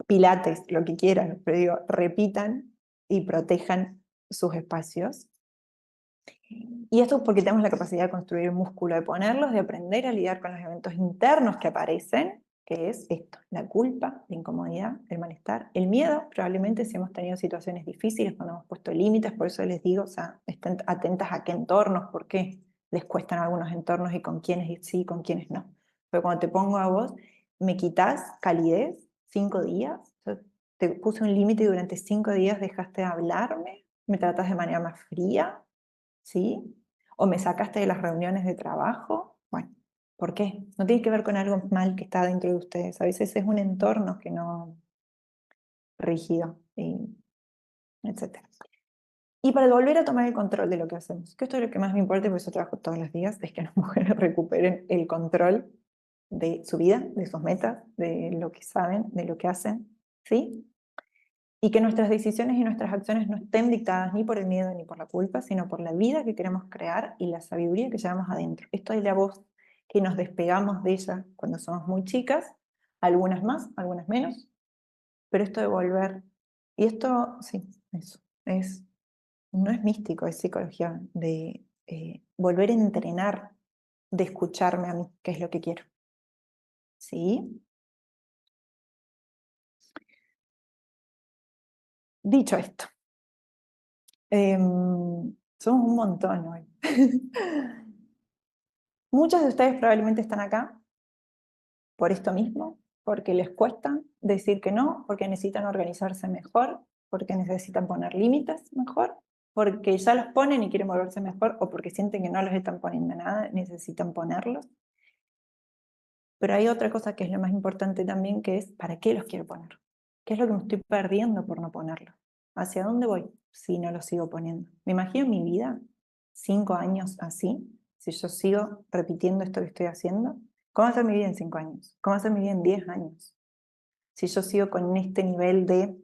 [SPEAKER 1] pilates, lo que quieran, pero digo, repitan y protejan sus espacios. Y esto es porque tenemos la capacidad de construir un músculo, de ponerlos, de aprender a lidiar con los eventos internos que aparecen, que es esto, la culpa, la incomodidad, el malestar, el miedo, probablemente si hemos tenido situaciones difíciles, cuando hemos puesto límites, por eso les digo, o sea, estén atentas a qué entornos, por qué les cuestan algunos entornos y con quiénes sí, con quiénes no. Pero cuando te pongo a vos, me quitas calidez 5 días, yo te puse un límite y durante 5 días dejaste de hablarme, me tratas de manera más fría, ¿sí? O me sacaste de las reuniones de trabajo. Bueno, ¿por qué? No tiene que ver con algo mal que está dentro de ustedes. A veces es un entorno que no rígido, etc. Y para volver a tomar el control de lo que hacemos, que esto es lo que más me importa y por eso trabajo todos los días, es que las mujeres recuperen el control de su vida, de sus metas, de lo que saben, de lo que hacen, ¿sí? Y que nuestras decisiones y nuestras acciones no estén dictadas ni por el miedo ni por la culpa, sino por la vida que queremos crear y la sabiduría que llevamos adentro. Esto es la voz que nos despegamos de ella cuando somos muy chicas, algunas más, algunas menos, pero esto de volver, y esto, sí, eso, no es místico, es psicología, de volver a entrenar, de escucharme a mí, qué es lo que quiero. ¿Sí? Dicho esto, somos un montón hoy. Muchos de ustedes probablemente están acá por esto mismo, porque les cuesta decir que no, porque necesitan organizarse mejor, porque necesitan poner límites mejor, porque ya los ponen y quieren volverse mejor, o porque sienten que no los están poniendo nada, necesitan ponerlos. Pero hay otra cosa que es lo más importante también, que es ¿para qué los quiero poner? ¿Qué es lo que me estoy perdiendo por no ponerlos? ¿Hacia dónde voy si no los sigo poniendo? Me imagino mi vida, 5 años así, si yo sigo repitiendo esto que estoy haciendo. ¿Cómo va a ser mi vida en 5 años? ¿Cómo va a ser mi vida en 10 años? Si yo sigo con este nivel de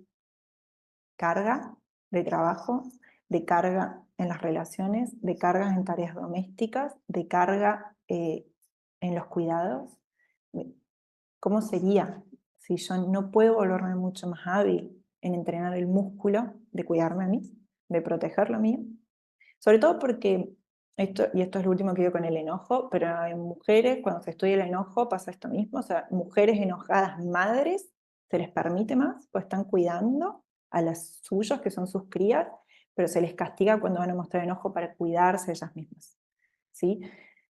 [SPEAKER 1] carga, de trabajo, de carga en las relaciones, de cargas en tareas domésticas, de carga en los cuidados. ¿Cómo sería si yo no puedo volverme mucho más hábil en entrenar el músculo de cuidarme a mí, de proteger lo mío? Sobre todo porque, esto es lo último que digo con el enojo, pero en mujeres, cuando se estudia el enojo, pasa esto mismo. O sea, mujeres enojadas, madres, se les permite más, pues están cuidando a las suyas, que son sus crías, pero se les castiga cuando van a mostrar enojo para cuidarse ellas mismas. ¿Sí?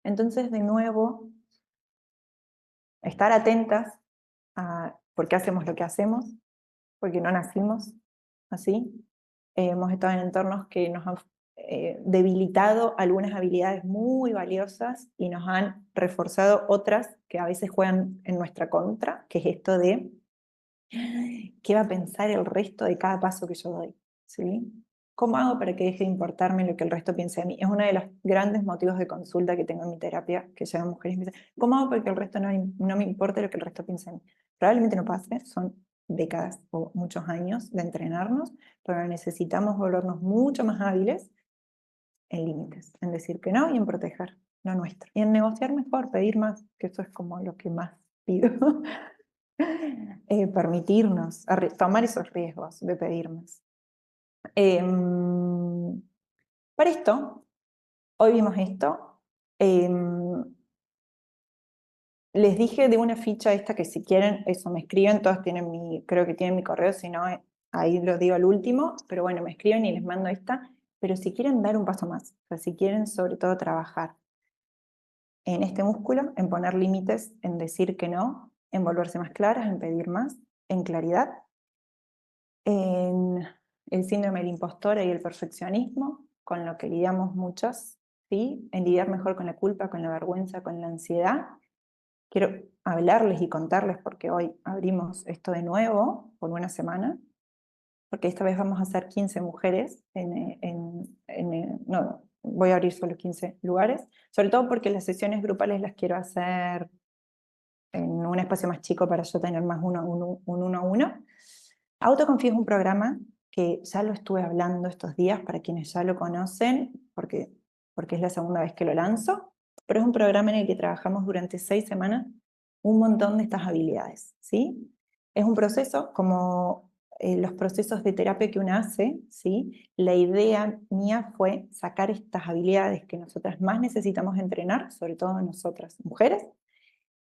[SPEAKER 1] Entonces, de nuevo, estar atentas a por qué hacemos lo que hacemos, porque no nacimos así. Hemos estado en entornos que nos han debilitado algunas habilidades muy valiosas y nos han reforzado otras que a veces juegan en nuestra contra, que es esto de qué va a pensar el resto de cada paso que yo doy, ¿sí? ¿Cómo hago para que deje de importarme lo que el resto piense de mí? Es uno de los grandes motivos de consulta que tengo en mi terapia, que llegan mujeres y me dicen, ¿cómo hago para que el resto no me importe lo que el resto piense de mí? Probablemente no pase, son décadas o muchos años de entrenarnos, pero necesitamos volvernos mucho más hábiles en límites, en decir que no y en proteger lo nuestro. Y en negociar mejor, pedir más, que eso es como lo que más pido. permitirnos tomar esos riesgos de pedir más. Para esto, hoy vimos esto. Les dije de una ficha esta que si quieren, eso, me escriben, todos tienen creo que tienen mi correo, si no, ahí lo digo al último, pero bueno, me escriben y les mando esta, pero si quieren dar un paso más, o sea, si quieren sobre todo trabajar en este músculo, en poner límites, en decir que no, en volverse más claras, en pedir más, en claridad, en el síndrome del impostor y el perfeccionismo, con lo que lidiamos muchos, ¿sí? En lidiar mejor con la culpa, con la vergüenza, con la ansiedad. Quiero hablarles y contarles porque hoy abrimos esto de nuevo por una semana, porque esta vez vamos a hacer 15 mujeres, no, voy a abrir solo 15 lugares, sobre todo porque las sesiones grupales las quiero hacer en un espacio más chico para yo tener más un uno a uno. Autoconfío es un programa que ya lo estuve hablando estos días para quienes ya lo conocen, porque es la segunda vez que lo lanzo, pero es un programa en el que trabajamos durante 6 semanas un montón de estas habilidades, ¿sí? Es un proceso como los procesos de terapia que uno hace, ¿sí? La idea mía fue sacar estas habilidades que nosotras más necesitamos entrenar, sobre todo nosotras mujeres,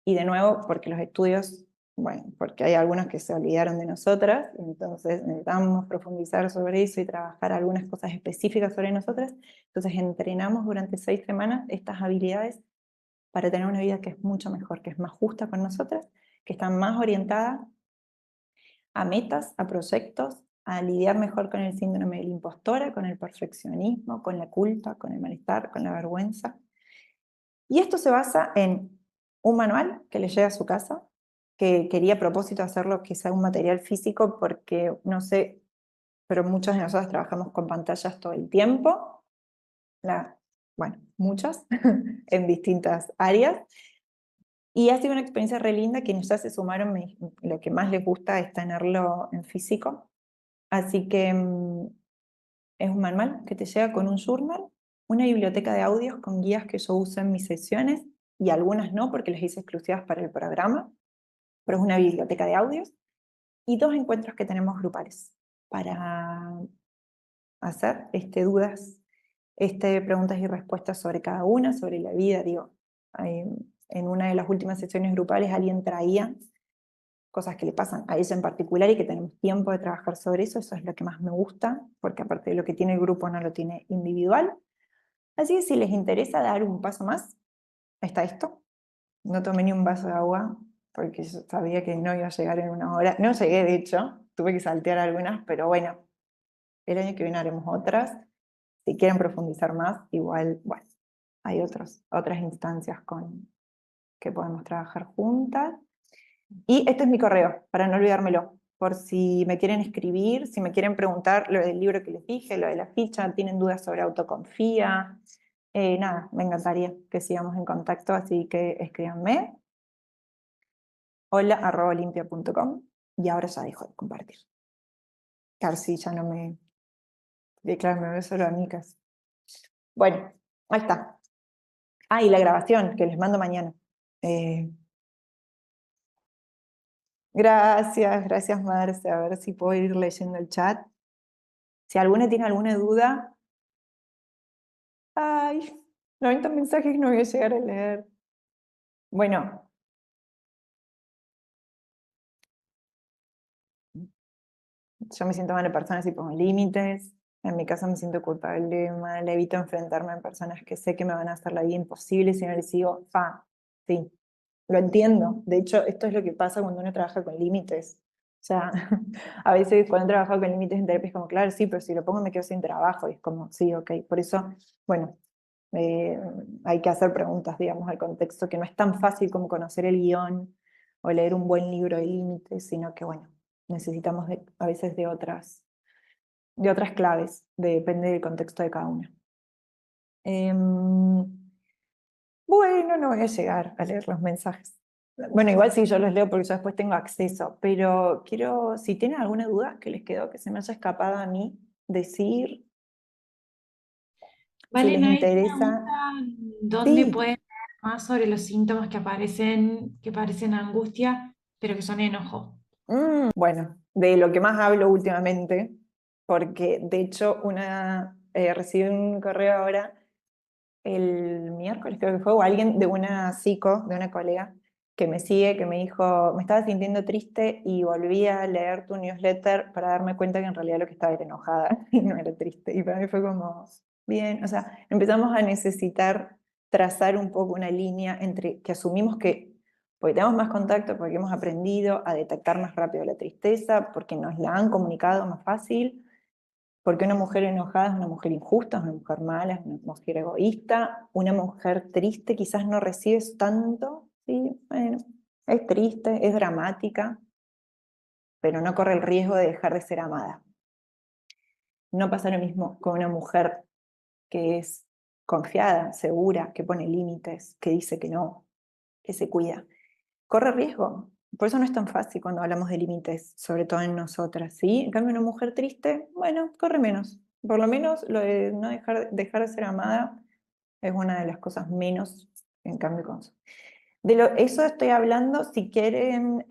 [SPEAKER 1] y de nuevo, porque los estudios, bueno, porque hay algunos que se olvidaron de nosotras, entonces necesitamos profundizar sobre eso y trabajar algunas cosas específicas sobre nosotras. Entonces entrenamos durante 6 semanas estas habilidades para tener una vida que es mucho mejor, que es más justa con nosotras, que está más orientada a metas, a proyectos, a lidiar mejor con el síndrome del impostora, con el perfeccionismo, con la culpa, con el malestar, con la vergüenza. Y esto se basa en un manual que le llega a su casa, que quería a propósito hacerlo que sea un material físico porque, no sé, pero muchos de nosotros trabajamos con pantallas todo el tiempo, bueno, muchas, en distintas áreas, y ha sido una experiencia re linda, quienes ya se sumaron, lo que más les gusta es tenerlo en físico, así que es un manual que te llega con un journal, una biblioteca de audios con guías que yo uso en mis sesiones y algunas no porque las hice exclusivas para el programa, pero es una biblioteca de audios y 2 encuentros que tenemos grupales para hacer dudas, preguntas y respuestas sobre cada una, sobre la vida. Digo, en una de las últimas sesiones grupales alguien traía cosas que le pasan a ella en particular y que tenemos tiempo de trabajar sobre eso. Eso es lo que más me gusta, porque aparte de lo que tiene el grupo no lo tiene individual. Así que si les interesa dar un paso más, está esto. No tomé ni un vaso de agua porque yo sabía que no iba a llegar en una hora. No llegué, de hecho, tuve que saltear algunas, pero bueno, el año que viene haremos otras. Si quieren profundizar más, igual, bueno, hay otras instancias que podemos trabajar juntas. Y este es mi correo, para no olvidármelo, por si me quieren escribir, si me quieren preguntar lo del libro que les dije, lo de la ficha, tienen dudas sobre autoconfía, nada, me encantaría que sigamos en contacto, así que escríbanme, hola@olimpia.com, y ahora ya dejo de compartir. Claro, sí, ya no claro, me veo solo amigas. Bueno, ahí está. Ah, y la grabación, que les mando mañana. Eh, gracias Marce, a ver si puedo ir leyendo el chat. Si alguna tiene alguna duda, ay, 90 mensajes no voy a llegar a leer. Bueno, yo me siento mala persona si pongo límites. En mi caso me siento culpable, mal, evito enfrentarme a personas que sé que me van a hacer la vida imposible si no les digo, sí, lo entiendo. De hecho, esto es lo que pasa cuando uno trabaja con límites. O sea, a veces cuando he trabajado con límites en terapia es como, claro, sí, pero si lo pongo me quedo sin trabajo. Y es como, sí, ok. Por eso, bueno, eh, hay que hacer preguntas, digamos, al contexto, que no es tan fácil como conocer el guión o leer un buen libro de límites, sino que, bueno, necesitamos a veces de otras claves, depende del contexto de cada una. Bueno, no voy a llegar a leer los mensajes. Bueno, igual sí, yo los leo porque yo después tengo acceso, pero quiero, si tienen alguna duda que les quedó, que se me haya escapado a mí, decir, si
[SPEAKER 2] Vale,
[SPEAKER 1] les
[SPEAKER 2] no hay
[SPEAKER 1] interesa.
[SPEAKER 2] pregunta dónde
[SPEAKER 1] Sí,
[SPEAKER 2] pueden ver más sobre los síntomas que parecen angustia. pero que son enojo.
[SPEAKER 1] Bueno, de lo que más hablo últimamente, porque de hecho recibí un correo ahora el miércoles creo que fue, o alguien de una de una colega que me sigue, que me dijo, me estaba sintiendo triste y volví a leer tu newsletter para darme cuenta que en realidad lo que estaba era enojada y no era triste. Y para mí fue como, bien, o sea, empezamos a necesitar trazar un poco una línea entre que asumimos que, porque tenemos más contacto, porque hemos aprendido a detectar más rápido la tristeza, porque nos la han comunicado más fácil, porque una mujer enojada es una mujer injusta, es una mujer mala, es una mujer egoísta, una mujer triste quizás no recibes tanto, sí, bueno, es triste, es dramática, pero no corre el riesgo de dejar de ser amada. No pasa lo mismo con una mujer que es confiada, segura, que pone límites, que dice que no, que se cuida. Corre riesgo. Por eso no es tan fácil cuando hablamos de límites, sobre todo en nosotras, ¿sí? En cambio, una mujer triste, bueno, corre menos. Por lo menos lo de no dejar de ser amada es una de las cosas menos, en cambio, eso estoy hablando, si quieren,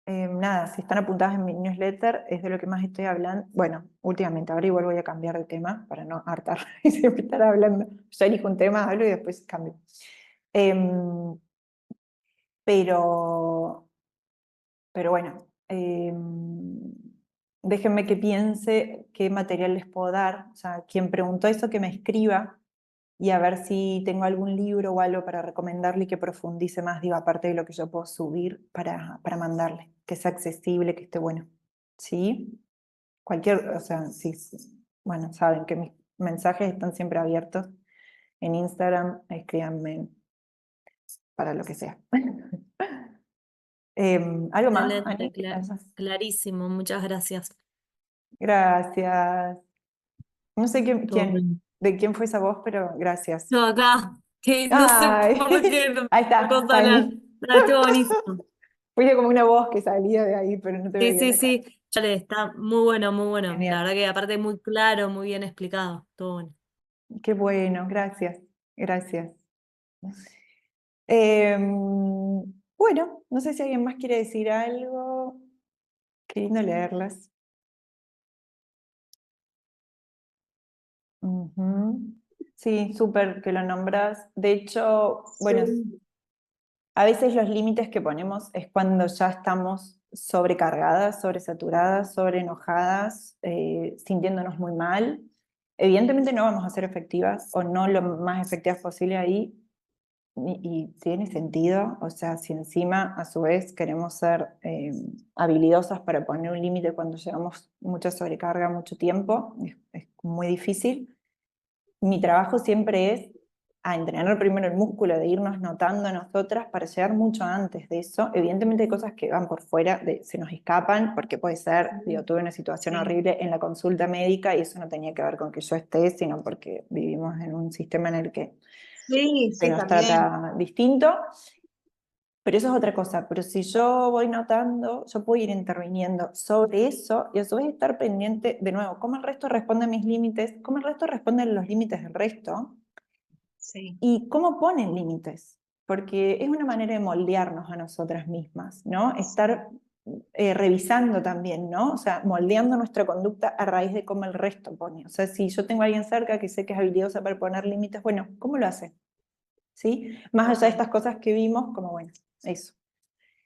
[SPEAKER 1] nada, si están apuntadas en mi newsletter, es de lo que más estoy hablando. Bueno, últimamente, ahora igual voy a cambiar de tema para no hartar y siempre estar hablando. Yo elijo un tema, hablo y después cambio. Em, pero, pero bueno, déjenme que piense qué material les puedo dar. O sea, quien preguntó eso, que me escriba y a ver si tengo algún libro o algo para recomendarle y que profundice más, digo, aparte de lo que yo puedo subir para mandarle, que sea accesible, que esté bueno. ¿Sí? O sea, sí, sí. Bueno, saben que mis mensajes están siempre abiertos en Instagram, escríbanme para lo que sea. ¿Algo más,
[SPEAKER 2] Excelente,
[SPEAKER 1] Ani? Gracias.
[SPEAKER 2] clarísimo, muchas gracias.
[SPEAKER 1] Gracias. No sé
[SPEAKER 2] Todo bien.
[SPEAKER 1] de quién fue esa voz, pero gracias.
[SPEAKER 2] Yo acá, que no sé
[SPEAKER 1] Ay,
[SPEAKER 2] por qué no
[SPEAKER 1] ahí
[SPEAKER 2] me
[SPEAKER 1] está,
[SPEAKER 2] costó hablar.
[SPEAKER 1] Fanny.
[SPEAKER 2] Ah, estuvo buenísimo.
[SPEAKER 1] Fuiste como una voz que salía de ahí, pero no te
[SPEAKER 2] Sí,
[SPEAKER 1] veía
[SPEAKER 2] sí,
[SPEAKER 1] la cara.
[SPEAKER 2] sí. Chale, está muy bueno, muy bueno. La
[SPEAKER 1] Genial.
[SPEAKER 2] verdad que aparte muy claro, muy bien explicado. Todo bueno.
[SPEAKER 1] Qué bueno, gracias. Gracias. Bueno, no sé si alguien más quiere decir algo. Qué lindo leerlas. Ujú. Sí, súper que lo nombras. De hecho, bueno,
[SPEAKER 2] Sí.
[SPEAKER 1] a veces los límites que ponemos es cuando ya estamos sobrecargadas, sobresaturadas, sobreenojadas, sintiéndonos muy mal. Evidentemente no vamos a ser efectivas o no lo más efectivas posible ahí, y tiene sentido, o sea, si encima a su vez queremos ser habilidosas para poner un límite cuando llevamos mucha sobrecarga, mucho tiempo, es muy difícil. Mi trabajo siempre es a entrenar primero el músculo de irnos notando nosotras para llegar mucho antes de eso. Evidentemente hay cosas que van por fuera, se nos escapan, porque puede ser, digo, tuve una situación
[SPEAKER 2] Sí,
[SPEAKER 1] horrible en la consulta médica y eso no tenía que ver con que yo esté, sino porque vivimos en un sistema en el que
[SPEAKER 2] sí,
[SPEAKER 1] se
[SPEAKER 2] sí,
[SPEAKER 1] nos
[SPEAKER 2] también.
[SPEAKER 1] trata distinto, pero eso es otra cosa. Pero si yo voy notando, yo puedo ir interviniendo sobre eso y a su vez estar pendiente, de nuevo, cómo el resto responde a mis límites, cómo el resto responde a los límites del resto
[SPEAKER 2] Sí.
[SPEAKER 1] y cómo ponen límites, porque es una manera de moldearnos a nosotras mismas, ¿no? Estar revisando también, ¿no? O sea, moldeando nuestra conducta a raíz de cómo el resto pone. O sea, si yo tengo a alguien cerca que sé que es habilidosa para poner límites, bueno, ¿cómo lo hace? ¿Sí? Más allá de
[SPEAKER 2] Total.
[SPEAKER 1] estas cosas que vimos, como bueno, eso.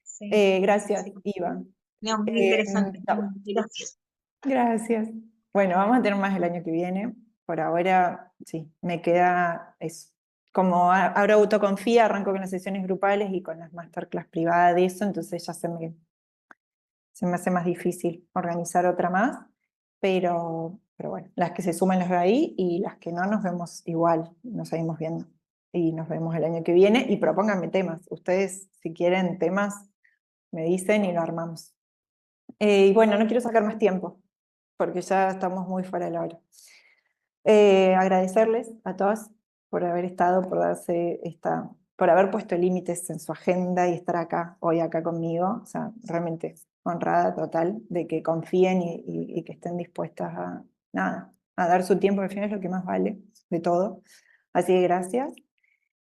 [SPEAKER 2] Sí, sí,
[SPEAKER 1] Gracias,
[SPEAKER 2] sí.
[SPEAKER 1] Iván.
[SPEAKER 2] No, muy interesante.
[SPEAKER 1] No,
[SPEAKER 2] Gracias.
[SPEAKER 1] gracias. Bueno, vamos a tener más el año que viene. Por ahora, sí, me queda eso. Como ahora autoconfía, arranco con las sesiones grupales y con las masterclass privadas de eso, entonces ya se me hace más difícil organizar otra más, pero bueno, las que se suman las veo ahí y las que no nos vemos igual, nos seguimos viendo. Y nos vemos el año que viene y propónganme temas. Ustedes, si quieren temas, me dicen y lo armamos. Y bueno, no quiero sacar más tiempo, porque ya estamos muy fuera de la hora. Agradecerles a todas por haber estado, por haber puesto límites en su agenda y estar acá, hoy acá conmigo. O sea, realmente honrada total de que confíen y que estén dispuestas a, nada, a dar su tiempo, que al final es lo que más vale de todo. Así que gracias.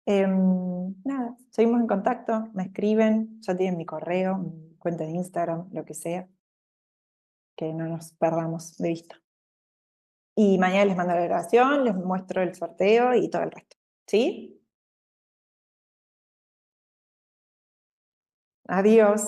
[SPEAKER 1] Nada, seguimos en contacto, me escriben, ya tienen mi correo, mi cuenta de Instagram, lo que sea, que no nos perdamos de vista. Y mañana les mando la grabación, les muestro el sorteo y todo el resto. ¿Sí? Adiós.